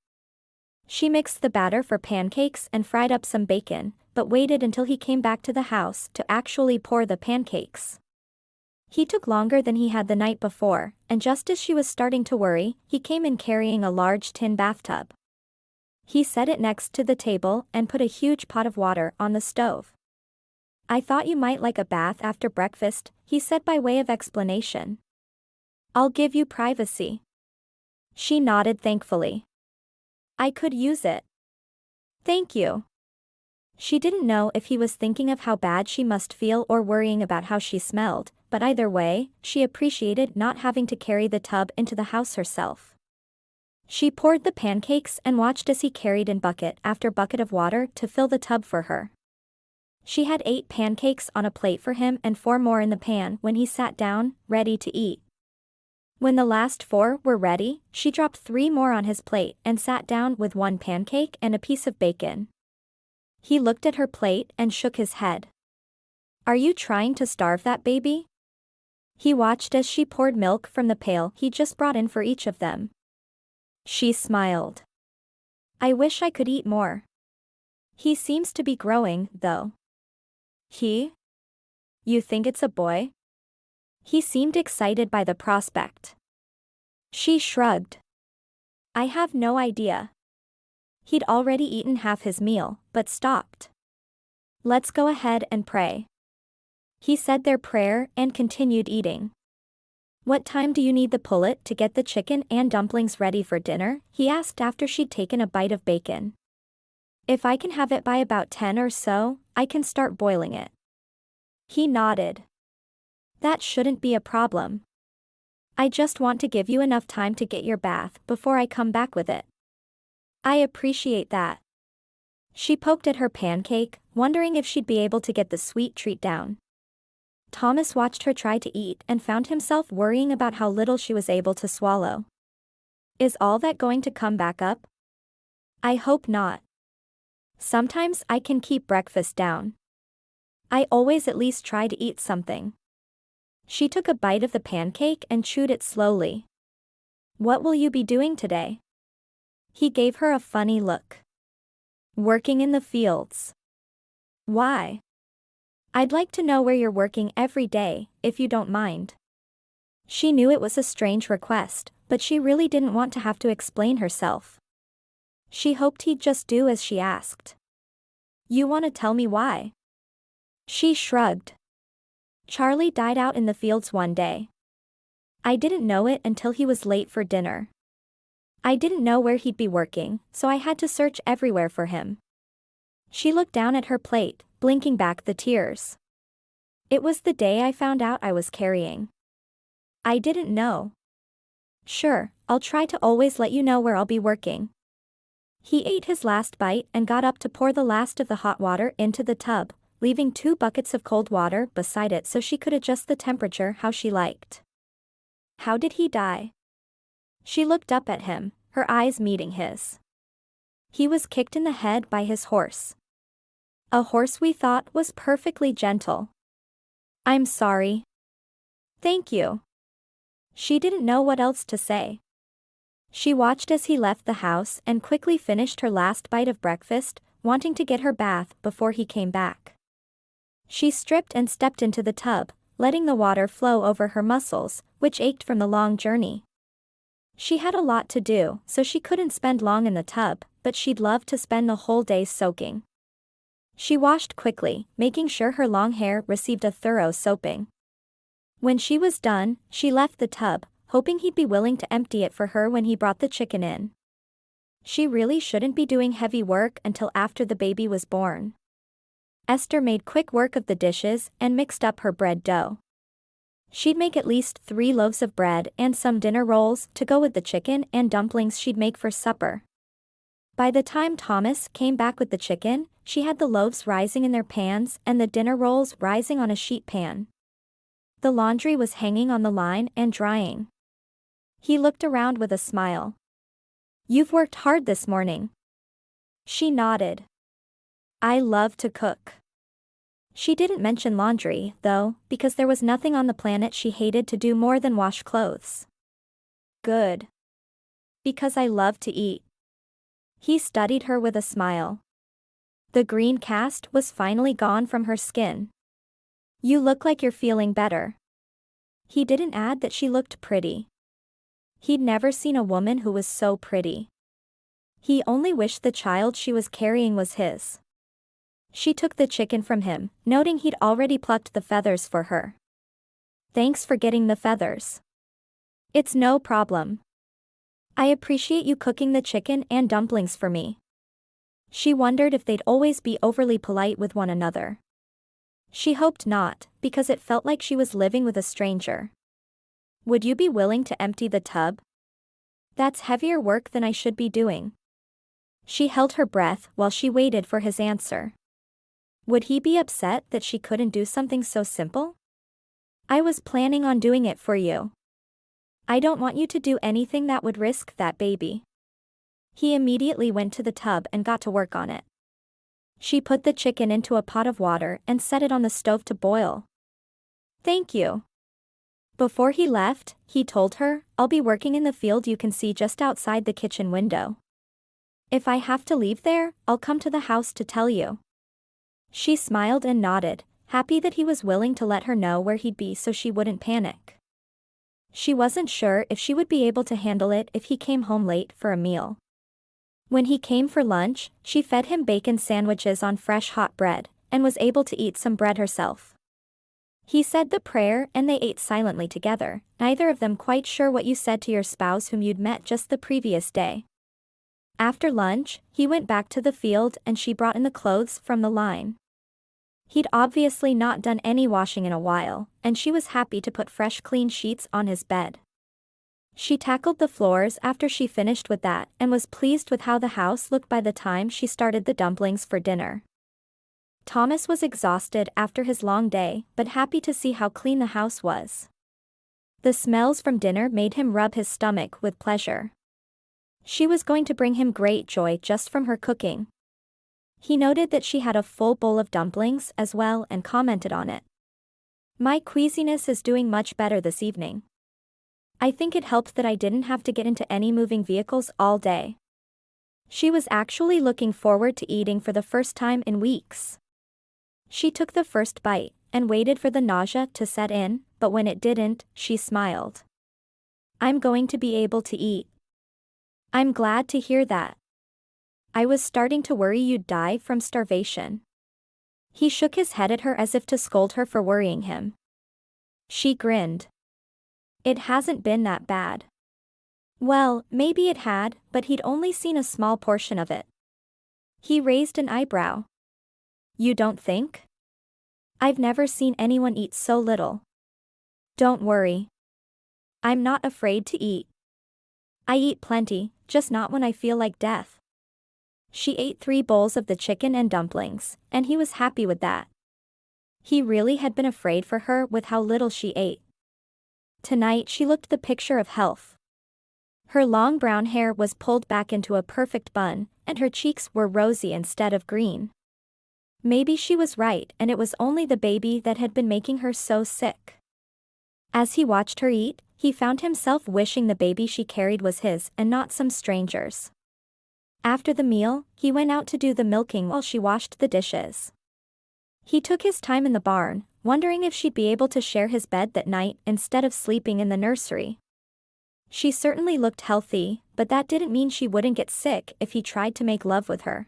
She mixed the batter for pancakes and fried up some bacon, but waited until he came back to the house to actually pour the pancakes. He took longer than he had the night before, and just as she was starting to worry, he came in carrying a large tin bathtub. He set it next to the table and put a huge pot of water on the stove. "I thought you might like a bath after breakfast," he said by way of explanation. "I'll give you privacy." She nodded thankfully. "I could use it." "Thank you." She didn't know if he was thinking of how bad she must feel or worrying about how she smelled, but either way, she appreciated not having to carry the tub into the house herself. She poured the pancakes and watched as he carried in bucket after bucket of water to fill the tub for her. She had 8 pancakes on a plate for him and 4 more in the pan when he sat down, ready to eat. When the last 4 were ready, she dropped 3 more on his plate and sat down with 1 pancake and a piece of bacon. He looked at her plate and shook his head. "Are you trying to starve that baby?" He watched as she poured milk from the pail he just brought in for each of them. She smiled. "I wish I could eat more. He seems to be growing, though." "He? You think it's a boy?" He seemed excited by the prospect. She shrugged. "I have no idea." He'd already eaten half his meal, but stopped. "Let's go ahead and pray." He said their prayer and continued eating. "What time do you need the pullet to get the chicken and dumplings ready for dinner?" he asked after she'd taken a bite of bacon. "If I can have it by about 10 or so, I can start boiling it." He nodded. That shouldn't be a problem. I just want to give you enough time to get your bath before I come back with it. I appreciate that. She poked at her pancake, wondering if she'd be able to get the sweet treat down. Thomas watched her try to eat and found himself worrying about how little she was able to swallow. Is all that going to come back up? I hope not. Sometimes I can keep breakfast down. I always at least try to eat something. She took a bite of the pancake and chewed it slowly. What will you be doing today? He gave her a funny look. Working in the fields. Why? I'd like to know where you're working every day, if you don't mind. She knew it was a strange request, but she really didn't want to have to explain herself. She hoped he'd just do as she asked. You want to tell me why? She shrugged. Charlie died out in the fields one day. I didn't know it until he was late for dinner. I didn't know where he'd be working, so I had to search everywhere for him. She looked down at her plate, blinking back the tears. It was the day I found out I was carrying. I didn't know. Sure, I'll try to always let you know where I'll be working. He ate his last bite and got up to pour the last of the hot water into the tub, leaving 2 buckets of cold water beside it so she could adjust the temperature how she liked. How did he die? She looked up at him, her eyes meeting his. He was kicked in the head by his horse. A horse we thought was perfectly gentle. I'm sorry. Thank you. She didn't know what else to say. She watched as he left the house and quickly finished her last bite of breakfast, wanting to get her bath before he came back. She stripped and stepped into the tub, letting the water flow over her muscles, which ached from the long journey. She had a lot to do, so she couldn't spend long in the tub, but she'd love to spend the whole day soaking. She washed quickly, making sure her long hair received a thorough soaping. When she was done, she left the tub, hoping he'd be willing to empty it for her when he brought the chicken in. She really shouldn't be doing heavy work until after the baby was born. Esther made quick work of the dishes and mixed up her bread dough. She'd make at least 3 loaves of bread and some dinner rolls to go with the chicken and dumplings she'd make for supper. By the time Thomas came back with the chicken, she had the loaves rising in their pans and the dinner rolls rising on a sheet pan. The laundry was hanging on the line and drying. He looked around with a smile. You've worked hard this morning. She nodded. I love to cook. She didn't mention laundry, though, because there was nothing on the planet she hated to do more than wash clothes. Good. Because I love to eat. He studied her with a smile. The green cast was finally gone from her skin. You look like you're feeling better. He didn't add that she looked pretty. He'd never seen a woman who was so pretty. He only wished the child she was carrying was his. She took the chicken from him, noting he'd already plucked the feathers for her. Thanks for getting the feathers. It's no problem. I appreciate you cooking the chicken and dumplings for me. She wondered if they'd always be overly polite with one another. She hoped not, because it felt like she was living with a stranger. Would you be willing to empty the tub? That's heavier work than I should be doing. She held her breath while she waited for his answer. Would he be upset that she couldn't do something so simple? I was planning on doing it for you. I don't want you to do anything that would risk that baby. He immediately went to the tub and got to work on it. She put the chicken into a pot of water and set it on the stove to boil. Thank you. Before he left, he told her, I'll be working in the field you can see just outside the kitchen window. If I have to leave there, I'll come to the house to tell you. She smiled and nodded, happy that he was willing to let her know where he'd be so she wouldn't panic. She wasn't sure if she would be able to handle it if he came home late for a meal. When he came for lunch, she fed him bacon sandwiches on fresh hot bread, and was able to eat some bread herself. He said the prayer and they ate silently together, neither of them quite sure what you said to your spouse whom you'd met just the previous day. After lunch, he went back to the field and she brought in the clothes from the line. He'd obviously not done any washing in a while, and she was happy to put fresh clean sheets on his bed. She tackled the floors after she finished with that and was pleased with how the house looked by the time she started the dumplings for dinner. Thomas was exhausted after his long day, but happy to see how clean the house was. The smells from dinner made him rub his stomach with pleasure. She was going to bring him great joy just from her cooking. He noted that she had a full bowl of dumplings as well and commented on it. "My queasiness is doing much better this evening. I think it helped that I didn't have to get into any moving vehicles all day." She was actually looking forward to eating for the first time in weeks. She took the first bite and waited for the nausea to set in, but when it didn't, she smiled. "I'm going to be able to eat." "I'm glad to hear that. I was starting to worry you'd die from starvation." He shook his head at her as if to scold her for worrying him. She grinned. "It hasn't been that bad." Well, maybe it had, but he'd only seen a small portion of it. He raised an eyebrow. "You don't think? I've never seen anyone eat so little." "Don't worry. I'm not afraid to eat. I eat plenty, just not when I feel like death." She ate 3 bowls of the chicken and dumplings, and he was happy with that. He really had been afraid for her with how little she ate. Tonight she looked the picture of health. Her long brown hair was pulled back into a perfect bun, and her cheeks were rosy instead of green. Maybe she was right and it was only the baby that had been making her so sick. As he watched her eat, he found himself wishing the baby she carried was his and not some stranger's. After the meal, he went out to do the milking while she washed the dishes. He took his time in the barn, wondering if she'd be able to share his bed that night instead of sleeping in the nursery. She certainly looked healthy, but that didn't mean she wouldn't get sick if he tried to make love with her.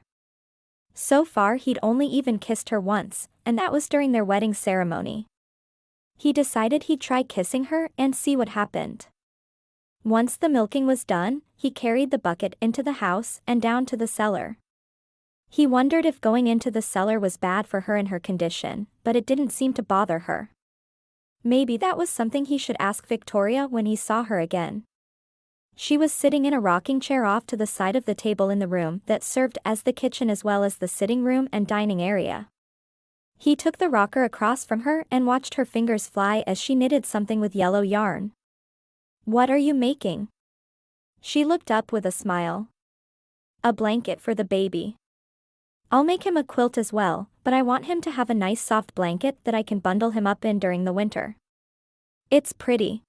So far he'd only even kissed her once, and that was during their wedding ceremony. He decided he'd try kissing her and see what happened. Once the milking was done, he carried the bucket into the house and down to the cellar. He wondered if going into the cellar was bad for her in her condition, but it didn't seem to bother her. Maybe that was something he should ask Victoria when he saw her again. She was sitting in a rocking chair off to the side of the table in the room that served as the kitchen as well as the sitting room and dining area. He took the rocker across from her and watched her fingers fly as she knitted something with yellow yarn. "What are you making?" She looked up with a smile. "A blanket for the baby. I'll make him a quilt as well, but I want him to have a nice soft blanket that I can bundle him up in during the winter. It's pretty."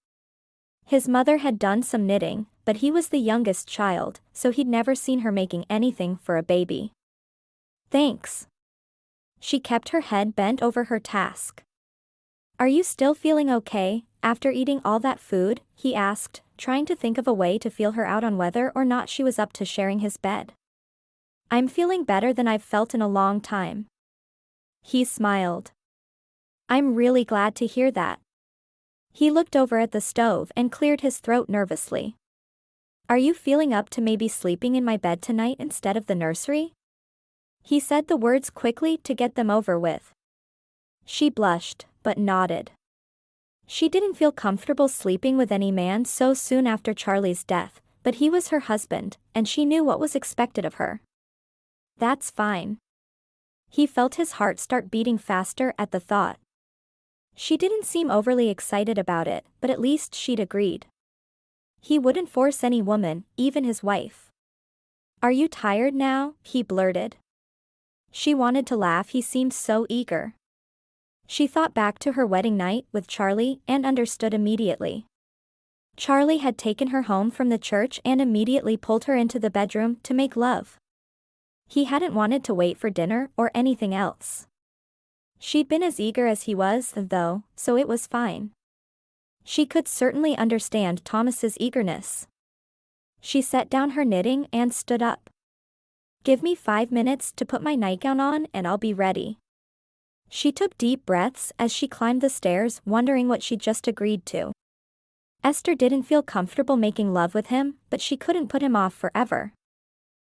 His mother had done some knitting, but he was the youngest child, so he'd never seen her making anything for a baby. "Thanks." She kept her head bent over her task. "Are you still feeling okay, after eating all that food?" he asked, trying to think of a way to feel her out on whether or not she was up to sharing his bed. "I'm feeling better than I've felt in a long time." He smiled. "I'm really glad to hear that." He looked over at the stove and cleared his throat nervously. "Are you feeling up to maybe sleeping in my bed tonight instead of the nursery?" He said the words quickly to get them over with. She blushed, but nodded. She didn't feel comfortable sleeping with any man so soon after Charlie's death, but he was her husband, and she knew what was expected of her. "That's fine." He felt his heart start beating faster at the thought. She didn't seem overly excited about it, but at least she'd agreed. He wouldn't force any woman, even his wife. "Are you tired now?" he blurted. She wanted to laugh, he seemed so eager. She thought back to her wedding night with Charlie and understood immediately. Charlie had taken her home from the church and immediately pulled her into the bedroom to make love. He hadn't wanted to wait for dinner or anything else. She'd been as eager as he was, though, so it was fine. She could certainly understand Thomas's eagerness. She set down her knitting and stood up. "Give me 5 minutes to put my nightgown on and I'll be ready." She took deep breaths as she climbed the stairs, wondering what she'd just agreed to. Esther didn't feel comfortable making love with him, but she couldn't put him off forever.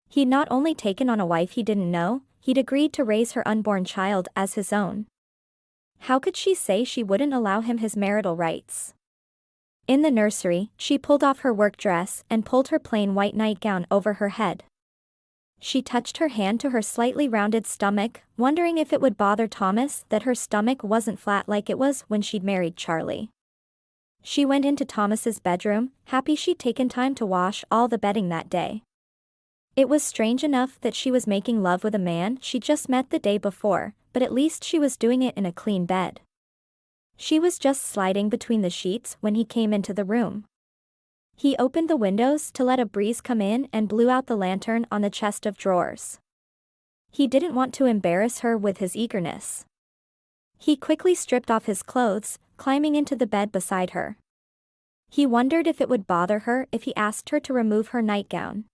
He'd not only taken on a wife he didn't know, he'd agreed to raise her unborn child as his own. How could she say she wouldn't allow him his marital rights? In the nursery, she pulled off her work dress and pulled her plain white nightgown over her head. She touched her hand to her slightly rounded stomach, wondering if it would bother Thomas that her stomach wasn't flat like it was when she'd married Charlie. She went into Thomas's bedroom, happy she'd taken time to wash all the bedding that day. It was strange enough that she was making love with a man she'd just met the day before, but at least she was doing it in a clean bed. She was just sliding between the sheets when he came into the room. He opened the windows to let a breeze come in and blew out the lantern on the chest of drawers. He didn't want to embarrass her with his eagerness. He quickly stripped off his clothes, climbing into the bed beside her. He wondered if it would bother her if he asked her to remove her nightgown.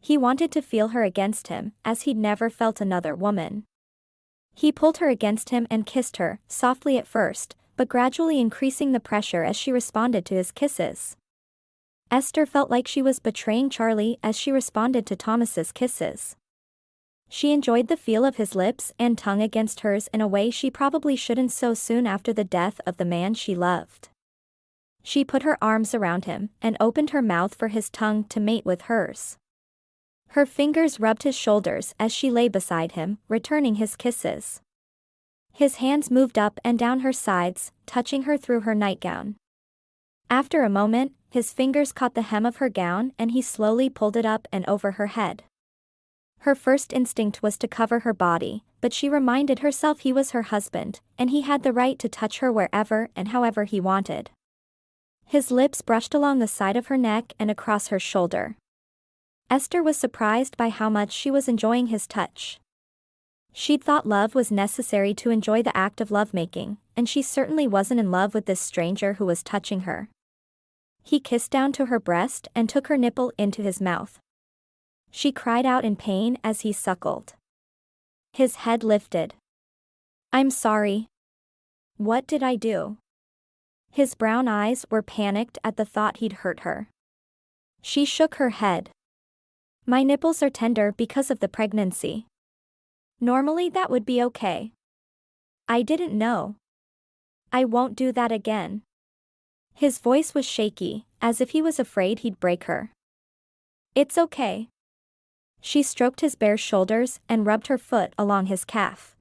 He wanted to feel her against him, as he'd never felt another woman. He pulled her against him and kissed her, softly at first, but gradually increasing the pressure as she responded to his kisses. Esther felt like she was betraying Charlie as she responded to Thomas's kisses. She enjoyed the feel of his lips and tongue against hers in a way she probably shouldn't so soon after the death of the man she loved. She put her arms around him and opened her mouth for his tongue to mate with hers. Her fingers rubbed his shoulders as she lay beside him, returning his kisses. His hands moved up and down her sides, touching her through her nightgown. After a moment, his fingers caught the hem of her gown and he slowly pulled it up and over her head. Her first instinct was to cover her body, but she reminded herself he was her husband, and he had the right to touch her wherever and however he wanted. His lips brushed along the side of her neck and across her shoulder. Esther was surprised by how much she was enjoying his touch. She'd thought love was necessary to enjoy the act of lovemaking, and she certainly wasn't in love with this stranger who was touching her. He kissed down to her breast and took her nipple into his mouth. She cried out in pain as he suckled. His head lifted. "I'm sorry. What did I do?" His brown eyes were panicked at the thought he'd hurt her. She shook her head. "My nipples are tender because of the pregnancy. Normally that would be okay. I didn't know. I won't do that again." His voice was shaky, as if he was afraid he'd break her. "It's okay." She stroked his bare shoulders and rubbed her foot along his calf.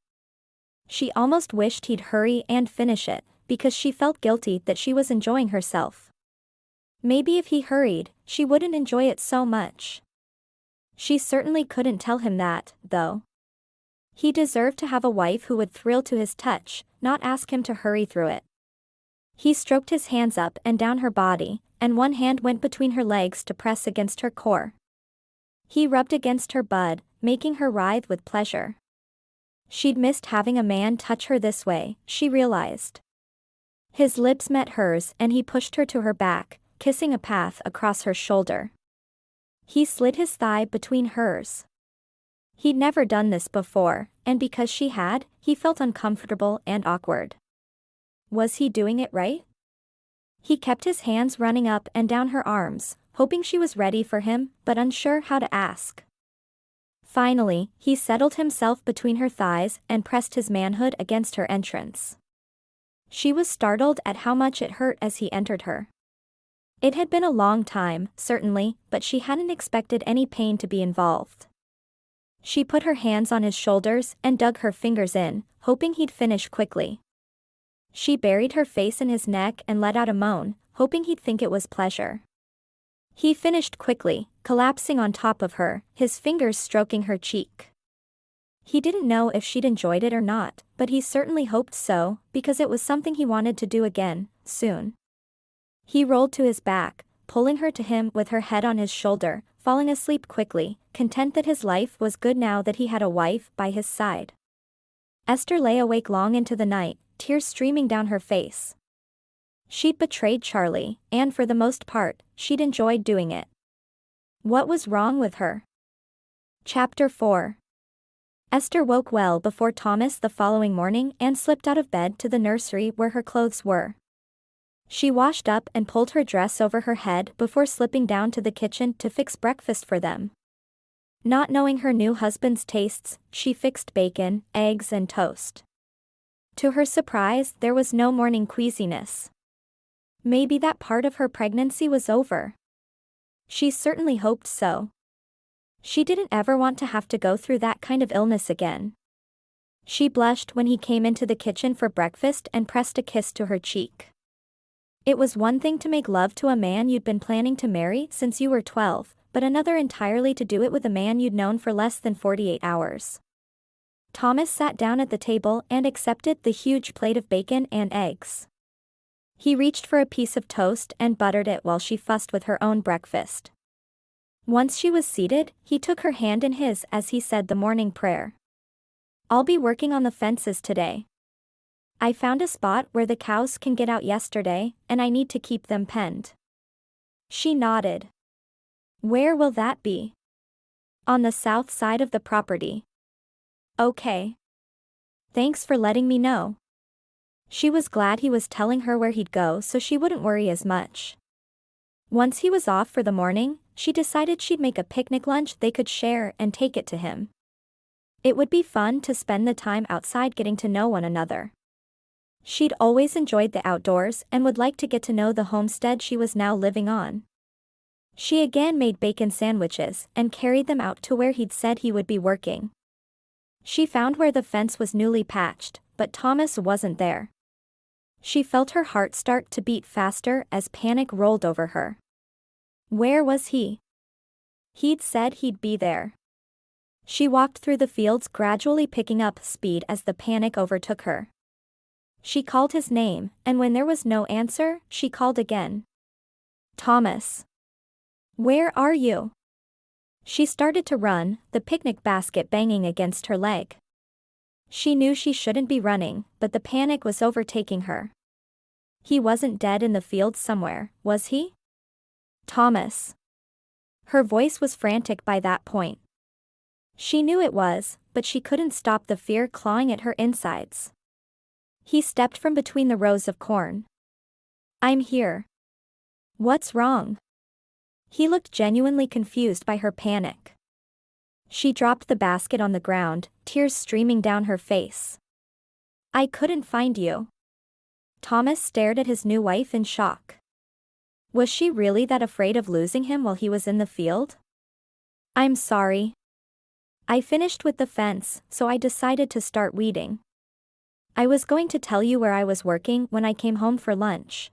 She almost wished he'd hurry and finish it, because she felt guilty that she was enjoying herself. Maybe if he hurried, she wouldn't enjoy it so much. She certainly couldn't tell him that, though. He deserved to have a wife who would thrill to his touch, not ask him to hurry through it. He stroked his hands up and down her body, and one hand went between her legs to press against her core. He rubbed against her bud, making her writhe with pleasure. She'd missed having a man touch her this way, she realized. His lips met hers and he pushed her to her back, kissing a path across her shoulder. He slid his thigh between hers. He'd never done this before, and because she had, he felt uncomfortable and awkward. Was he doing it right? He kept his hands running up and down her arms, hoping she was ready for him, but unsure how to ask. Finally, he settled himself between her thighs and pressed his manhood against her entrance. She was startled at how much it hurt as he entered her. It had been a long time, certainly, but she hadn't expected any pain to be involved. She put her hands on his shoulders and dug her fingers in, hoping he'd finish quickly. She buried her face in his neck and let out a moan, hoping he'd think it was pleasure. He finished quickly, collapsing on top of her, his fingers stroking her cheek. He didn't know if she'd enjoyed it or not, but he certainly hoped so, because it was something he wanted to do again, soon. He rolled to his back, pulling her to him with her head on his shoulder, falling asleep quickly, content that his life was good now that he had a wife by his side. Esther lay awake long into the night, tears streaming down her face. She'd betrayed Charlie, and for the most part, she'd enjoyed doing it. What was wrong with her? Chapter 4. Esther woke well before Thomas the following morning and slipped out of bed to the nursery where her clothes were. She washed up and pulled her dress over her head before slipping down to the kitchen to fix breakfast for them. Not knowing her new husband's tastes, she fixed bacon, eggs and toast. To her surprise, there was no morning queasiness. Maybe that part of her pregnancy was over. She certainly hoped so. She didn't ever want to have to go through that kind of illness again. She blushed when he came into the kitchen for breakfast and pressed a kiss to her cheek. It was one thing to make love to a man you'd been planning to marry since you were 12, but another entirely to do it with a man you'd known for less than 48 hours. Thomas sat down at the table and accepted the huge plate of bacon and eggs. He reached for a piece of toast and buttered it while she fussed with her own breakfast. Once she was seated, he took her hand in his as he said the morning prayer. "I'll be working on the fences today. I found a spot where the cows can get out yesterday, and I need to keep them penned." She nodded. "Where will that be?" "On the south side of the property." "Okay. Thanks for letting me know." She was glad he was telling her where he'd go so she wouldn't worry as much. Once he was off for the morning, she decided she'd make a picnic lunch they could share and take it to him. It would be fun to spend the time outside getting to know one another. She'd always enjoyed the outdoors and would like to get to know the homestead she was now living on. She again made bacon sandwiches and carried them out to where he'd said he would be working. She found where the fence was newly patched, but Thomas wasn't there. She felt her heart start to beat faster as panic rolled over her. Where was he? He'd said he'd be there. She walked through the fields, gradually picking up speed as the panic overtook her. She called his name, and when there was no answer, she called again. "Thomas. Where are you?" She started to run, the picnic basket banging against her leg. She knew she shouldn't be running, but the panic was overtaking her. He wasn't dead in the fields somewhere, was he? "Thomas." Her voice was frantic by that point. She knew it was, but she couldn't stop the fear clawing at her insides. He stepped from between the rows of corn. "I'm here." "What's wrong?" He looked genuinely confused by her panic. She dropped the basket on the ground, tears streaming down her face. "I couldn't find you." Thomas stared at his new wife in shock. Was she really that afraid of losing him while he was in the field? "I'm sorry. I finished with the fence, so I decided to start weeding. I was going to tell you where I was working when I came home for lunch."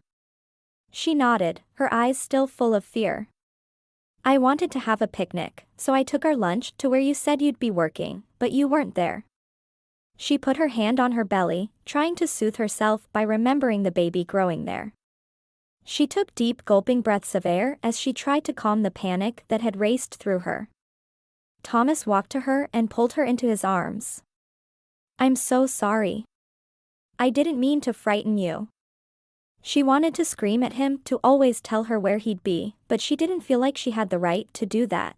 She nodded, her eyes still full of fear. "I wanted to have a picnic, so I took our lunch to where you said you'd be working, but you weren't there." She put her hand on her belly, trying to soothe herself by remembering the baby growing there. She took deep gulping breaths of air as she tried to calm the panic that had raced through her. Thomas walked to her and pulled her into his arms. "I'm so sorry. I didn't mean to frighten you." She wanted to scream at him to always tell her where he'd be, but she didn't feel like she had the right to do that.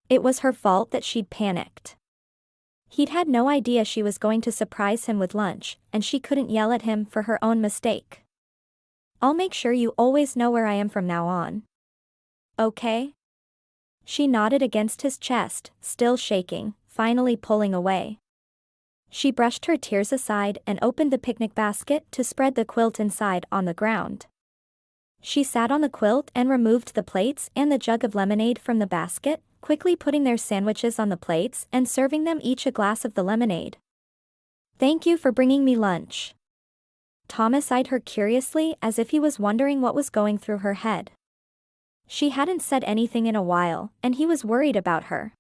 It was her fault that she'd panicked. He'd had no idea she was going to surprise him with lunch, and she couldn't yell at him for her own mistake. "I'll make sure you always know where I am from now on. Okay?" She nodded against his chest, still shaking, finally pulling away. She brushed her tears aside and opened the picnic basket to spread the quilt inside on the ground. She sat on the quilt and removed the plates and the jug of lemonade from the basket, quickly putting their sandwiches on the plates and serving them each a glass of the lemonade. "Thank you for bringing me lunch." Thomas eyed her curiously as if he was wondering what was going through her head. She hadn't said anything in a while, and he was worried about her.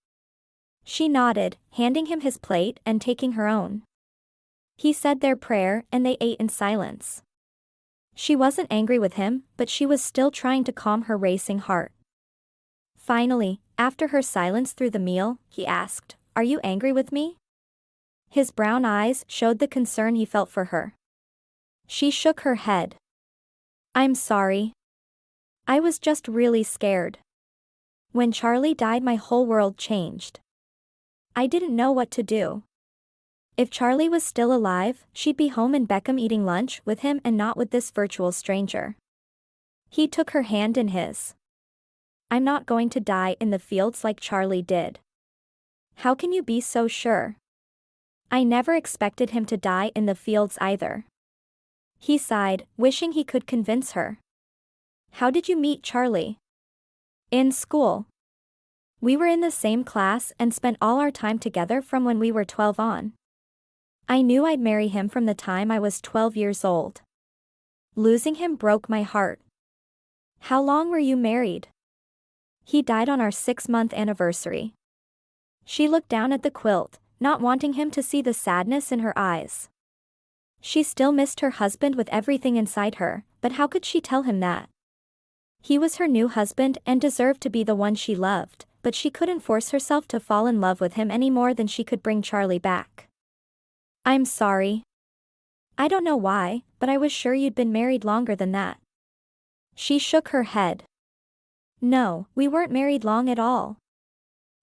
She nodded, handing him his plate and taking her own. He said their prayer and they ate in silence. She wasn't angry with him, but she was still trying to calm her racing heart. Finally, after her silence through the meal, he asked, "Are you angry with me?" His brown eyes showed the concern he felt for her. She shook her head. "I'm sorry. I was just really scared. When Charlie died, my whole world changed. I didn't know what to do. If Charlie was still alive, she'd be home in Beckham eating lunch with him and not with this virtual stranger." He took her hand in his. "I'm not going to die in the fields like Charlie did." How can you be so sure? I never expected him to die in the fields either. He sighed, wishing he could convince her. How did you meet Charlie? In school. We were in the same class and spent all our time together from when we were 12 on. I knew I'd marry him from the time I was 12 years old. Losing him broke my heart. How long were you married? He died on our 6-month anniversary. She looked down at the quilt, not wanting him to see the sadness in her eyes. She still missed her husband with everything inside her, but how could she tell him that? He was her new husband and deserved to be the one she loved, but she couldn't force herself to fall in love with him any more than she could bring Charlie back. I'm sorry. I don't know why, but I was sure you'd been married longer than that. She shook her head. No, we weren't married long at all.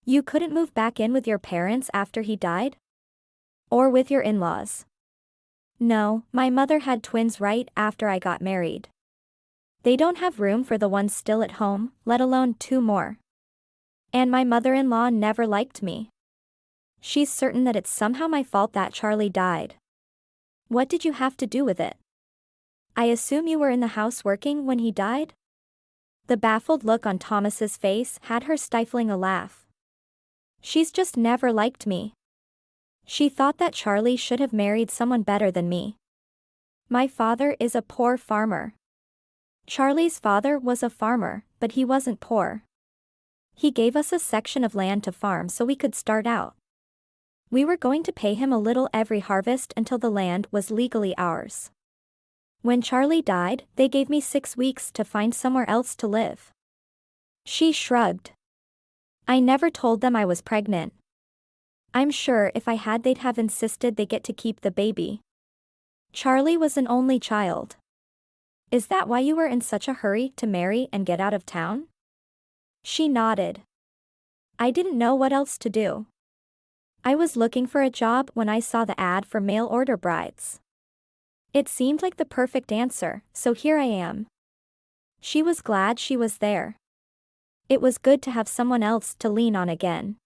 You couldn't move back in with your parents after he died? Or with your in-laws? No, my mother had twins right after I got married. They don't have room for the ones still at home, let alone 2 more. And my mother-in-law never liked me. She's certain that it's somehow my fault that Charlie died. What did you have to do with it? I assume you were in the house working when he died? The baffled look on Thomas's face had her stifling a laugh. She's just never liked me. She thought that Charlie should have married someone better than me. My father is a poor farmer. Charlie's father was a farmer, but he wasn't poor. He gave us a section of land to farm so we could start out. We were going to pay him a little every harvest until the land was legally ours. When Charlie died, they gave me 6 weeks to find somewhere else to live. She shrugged. I never told them I was pregnant. I'm sure if I had they'd have insisted they get to keep the baby. Charlie was an only child. Is that why you were in such a hurry to marry and get out of town? She nodded. I didn't know what else to do. I was looking for a job when I saw the ad for mail-order brides. It seemed like the perfect answer, so here I am. She was glad she was there. It was good to have someone else to lean on again.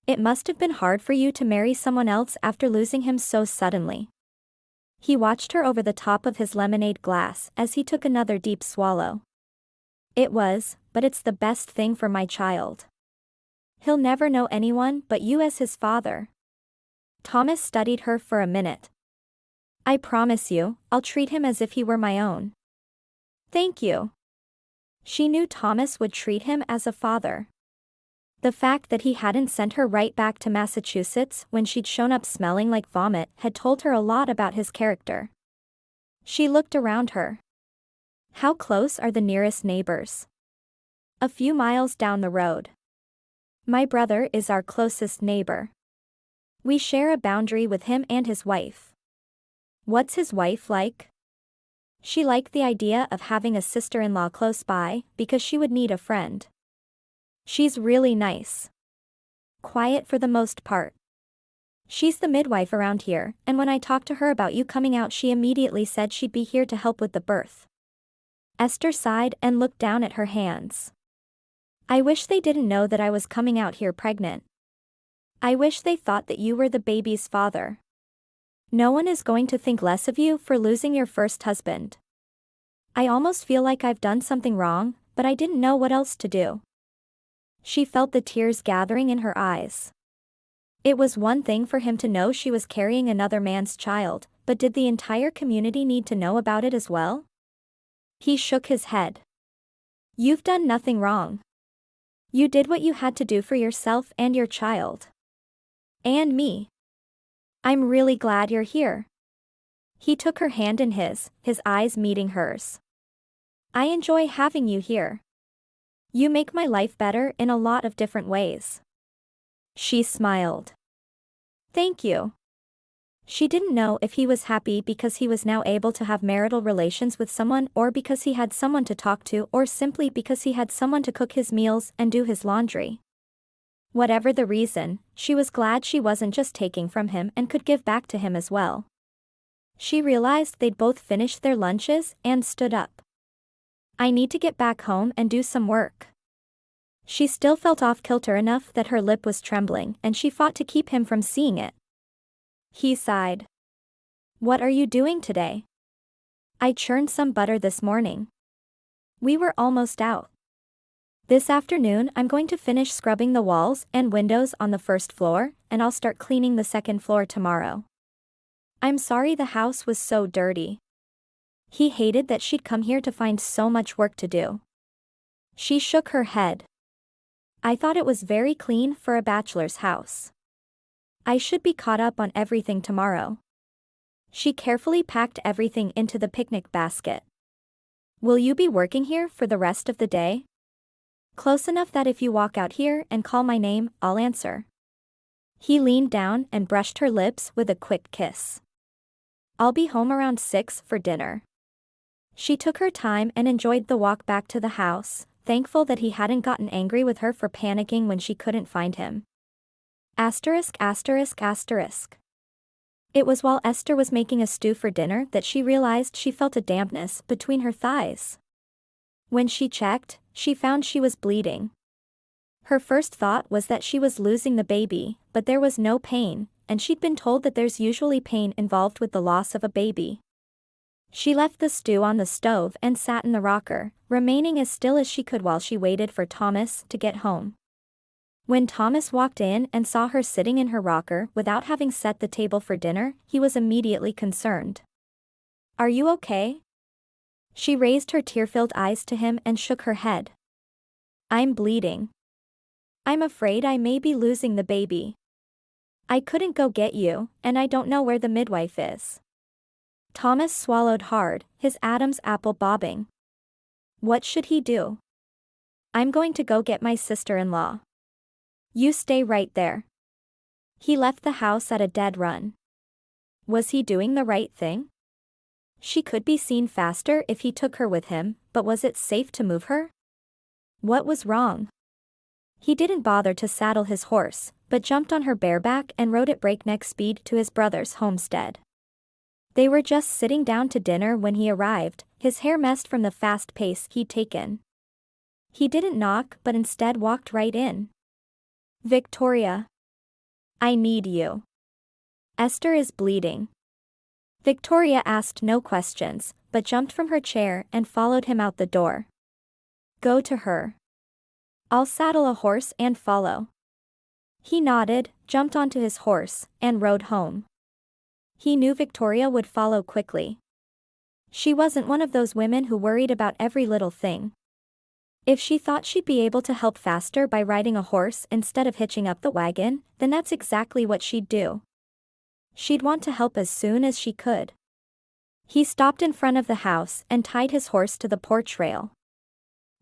It must have been hard for you to marry someone else after losing him so suddenly. He watched her over the top of his lemonade glass as he took another deep swallow. It was, but it's the best thing for my child. He'll never know anyone but you as his father. Thomas studied her for a minute. I promise you, I'll treat him as if he were my own. Thank you. She knew Thomas would treat him as a father. The fact that he hadn't sent her right back to Massachusetts when she'd shown up smelling like vomit had told her a lot about his character. She looked around her. How close are the nearest neighbors? A few miles down the road. My brother is our closest neighbor. We share a boundary with him and his wife. What's his wife like? She liked the idea of having a sister-in-law close by because she would need a friend. She's really nice. Quiet for the most part. She's the midwife around here, and when I talked to her about you coming out, she immediately said she'd be here to help with the birth. Esther sighed and looked down at her hands. I wish they didn't know that I was coming out here pregnant. I wish they thought that you were the baby's father. No one is going to think less of you for losing your first husband. I almost feel like I've done something wrong, but I didn't know what else to do. She felt the tears gathering in her eyes. It was one thing for him to know she was carrying another man's child, but did the entire community need to know about it as well? He shook his head. You've done nothing wrong. You did what you had to do for yourself and your child. And me. I'm really glad you're here. He took her hand in his eyes meeting hers. I enjoy having you here. You make my life better in a lot of different ways. She smiled. Thank you. She didn't know if he was happy because he was now able to have marital relations with someone, or because he had someone to talk to, or simply because he had someone to cook his meals and do his laundry. Whatever the reason, she was glad she wasn't just taking from him and could give back to him as well. She realized they'd both finished their lunches and stood up. I need to get back home and do some work. She still felt off-kilter enough that her lip was trembling and she fought to keep him from seeing it. He sighed. "What are you doing today?" "I churned some butter this morning. We were almost out. This afternoon I'm going to finish scrubbing the walls and windows on the first floor, and I'll start cleaning the second floor tomorrow. I'm sorry the house was so dirty." He hated that she'd come here to find so much work to do. She shook her head. "I thought it was very clean for a bachelor's house. I should be caught up on everything tomorrow." She carefully packed everything into the picnic basket. "Will you be working here for the rest of the day?" "Close enough that if you walk out here and call my name, I'll answer." He leaned down and brushed her lips with a quick kiss. "I'll be home around 6 for dinner." She took her time and enjoyed the walk back to the house, thankful that he hadn't gotten angry with her for panicking when she couldn't find him. Asterisk asterisk asterisk. It was while Esther was making a stew for dinner that she realized she felt a dampness between her thighs. When she checked, she found she was bleeding. Her first thought was that she was losing the baby, but there was no pain, and she'd been told that there's usually pain involved with the loss of a baby. She left the stew on the stove and sat in the rocker, remaining as still as she could while she waited for Thomas to get home. When Thomas walked in and saw her sitting in her rocker without having set the table for dinner, he was immediately concerned. "Are you okay?" She raised her tear-filled eyes to him and shook her head. "I'm bleeding. I'm afraid I may be losing the baby. I couldn't go get you, and I don't know where the midwife is." Thomas swallowed hard, his Adam's apple bobbing. What should he do? "I'm going to go get my sister-in-law. You stay right there." He left the house at a dead run. Was he doing the right thing? She could be seen faster if he took her with him, but was it safe to move her? What was wrong? He didn't bother to saddle his horse, but jumped on her bareback and rode at breakneck speed to his brother's homestead. They were just sitting down to dinner when he arrived, his hair messed from the fast pace he'd taken. He didn't knock but instead walked right in. "Victoria. I need you. Esther is bleeding." Victoria asked no questions, but jumped from her chair and followed him out the door. "Go to her. I'll saddle a horse and follow." He nodded, jumped onto his horse, and rode home. He knew Victoria would follow quickly. She wasn't one of those women who worried about every little thing. If she thought she'd be able to help faster by riding a horse instead of hitching up the wagon, then that's exactly what she'd do. She'd want to help as soon as she could. He stopped in front of the house and tied his horse to the porch rail.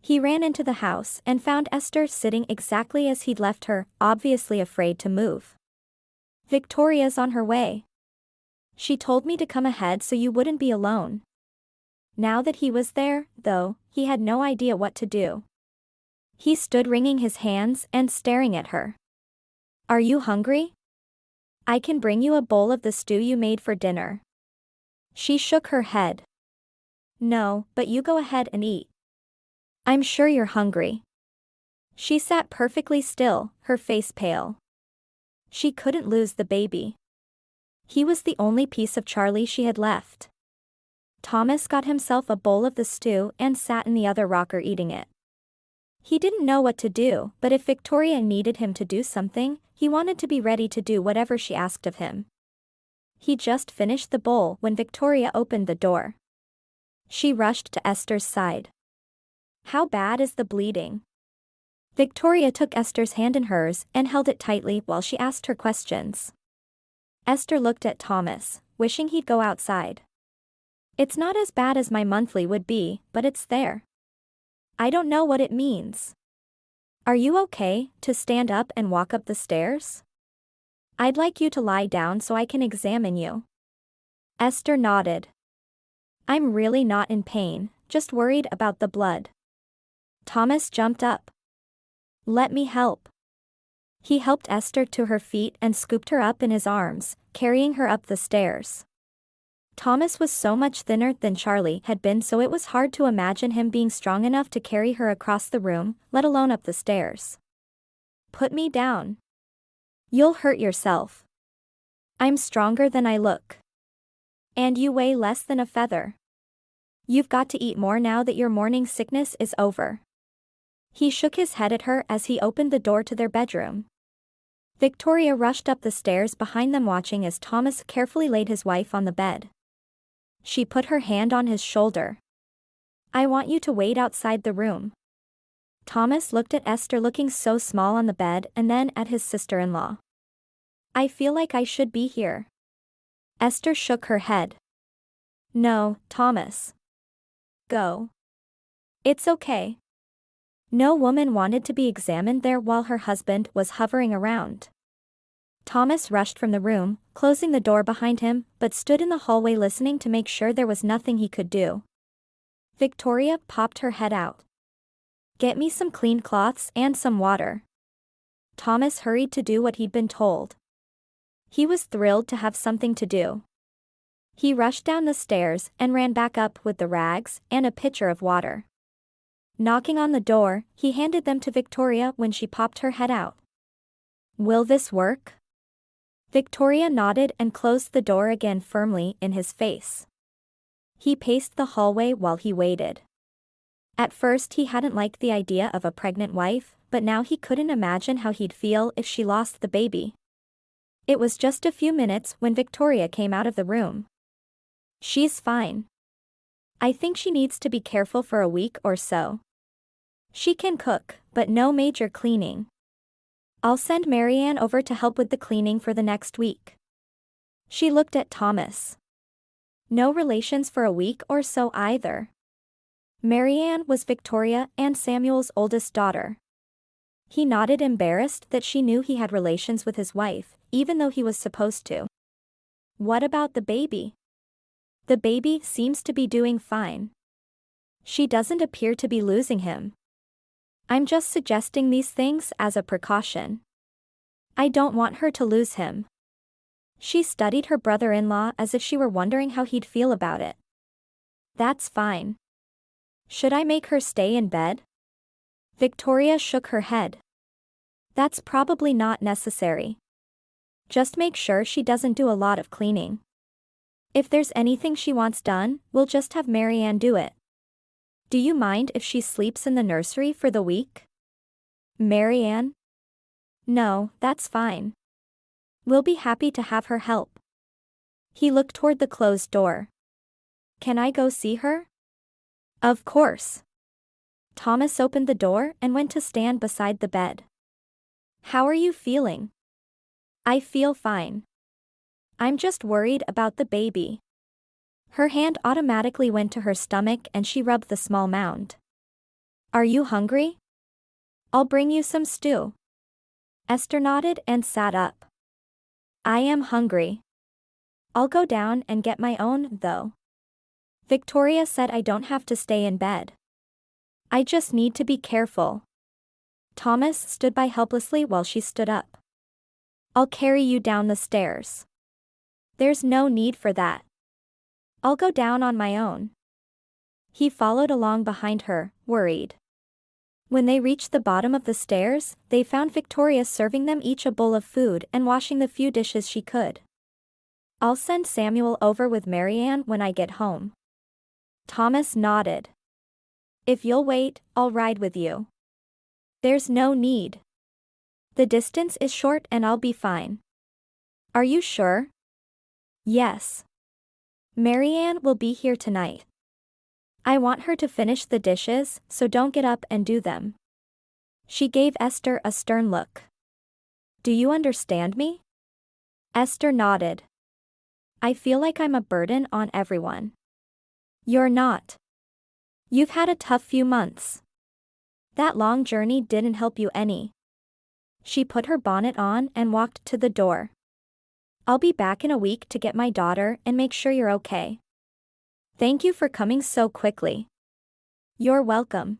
He ran into the house and found Esther sitting exactly as he'd left her, obviously afraid to move. "Victoria's on her way. She told me to come ahead so you wouldn't be alone." Now that he was there, though, he had no idea what to do. He stood wringing his hands and staring at her. "Are you hungry? I can bring you a bowl of the stew you made for dinner." She shook her head. "No, but you go ahead and eat. I'm sure you're hungry." She sat perfectly still, her face pale. She couldn't lose the baby. He was the only piece of Charlie she had left. Thomas got himself a bowl of the stew and sat in the other rocker eating it. He didn't know what to do, but if Victoria needed him to do something, he wanted to be ready to do whatever she asked of him. He just finished the bowl when Victoria opened the door. She rushed to Esther's side. "How bad is the bleeding?" Victoria took Esther's hand in hers and held it tightly while she asked her questions. Esther looked at Thomas, wishing he'd go outside. "It's not as bad as my monthly would be, but it's there. I don't know what it means. Are you okay to stand up and walk up the stairs? I'd like you to lie down so I can examine you." Esther nodded. "I'm really not in pain, just worried about the blood." Thomas jumped up. "Let me help." He helped Esther to her feet and scooped her up in his arms, carrying her up the stairs. Thomas was so much thinner than Charlie had been, so it was hard to imagine him being strong enough to carry her across the room, let alone up the stairs. "Put me down. You'll hurt yourself. I'm stronger than I look. And you weigh less than a feather. You've got to eat more now that your morning sickness is over." He shook his head at her as he opened the door to their bedroom. Victoria rushed up the stairs behind them, watching as Thomas carefully laid his wife on the bed. She put her hand on his shoulder. "I want you to wait outside the room." Thomas looked at Esther looking so small on the bed and then at his sister-in-law. "I feel like I should be here." Esther shook her head. "No, Thomas. Go. It's okay." No woman wanted to be examined there while her husband was hovering around. Thomas rushed from the room, closing the door behind him, but stood in the hallway listening to make sure there was nothing he could do. Victoria popped her head out. "Get me some clean cloths and some water." Thomas hurried to do what he'd been told. He was thrilled to have something to do. He rushed down the stairs and ran back up with the rags and a pitcher of water. Knocking on the door, he handed them to Victoria when she popped her head out. "Will this work?" Victoria nodded and closed the door again firmly in his face. He paced the hallway while he waited. At first he hadn't liked the idea of a pregnant wife, but now he couldn't imagine how he'd feel if she lost the baby. It was just a few minutes when Victoria came out of the room. "She's fine. I think she needs to be careful for a week or so. She can cook, but no major cleaning. I'll send Marianne over to help with the cleaning for the next week." She looked at Thomas. No relations for a week or so either. Marianne was Victoria and Samuel's oldest daughter. He nodded, embarrassed that she knew he had relations with his wife, even though he was supposed to. "What about the baby?" "The baby seems to be doing fine. She doesn't appear to be losing him. I'm just suggesting these things as a precaution. I don't want her to lose him." She studied her brother-in-law as if she were wondering how he'd feel about it. "That's fine. Should I make her stay in bed?" Victoria shook her head. "That's probably not necessary. Just make sure she doesn't do a lot of cleaning. If there's anything she wants done, we'll just have Marianne do it. Do you mind if she sleeps in the nursery for the week?" "Marianne?" "No, that's fine. We'll be happy to have her help." He looked toward the closed door. "Can I go see her?" "Of course." Thomas opened the door and went to stand beside the bed. "How are you feeling?" "I feel fine. I'm just worried about the baby." Her hand automatically went to her stomach and she rubbed the small mound. "Are you hungry? I'll bring you some stew." Esther nodded and sat up. "I am hungry. I'll go down and get my own, though." Victoria said, "I don't have to stay in bed. I just need to be careful." Thomas stood by helplessly while she stood up. "I'll carry you down the stairs." "There's no need for that. I'll go down on my own." He followed along behind her, worried. When they reached the bottom of the stairs, they found Victoria serving them each a bowl of food and washing the few dishes she could. "I'll send Samuel over with Marianne when I get home." Thomas nodded. "If you'll wait, I'll ride with you." "There's no need. The distance is short and I'll be fine." "Are you sure?" "Yes. Marianne will be here tonight. I want her to finish the dishes, so don't get up and do them." She gave Esther a stern look. "Do you understand me?" Esther nodded. "I feel like I'm a burden on everyone." "You're not. You've had a tough few months. That long journey didn't help you any." She put her bonnet on and walked to the door. "I'll be back in a week to get my daughter and make sure you're okay. Thank you for coming so quickly." "You're welcome.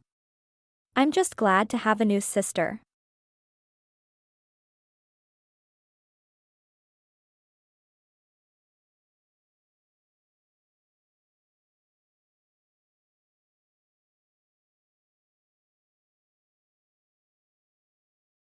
I'm just glad to have a new sister."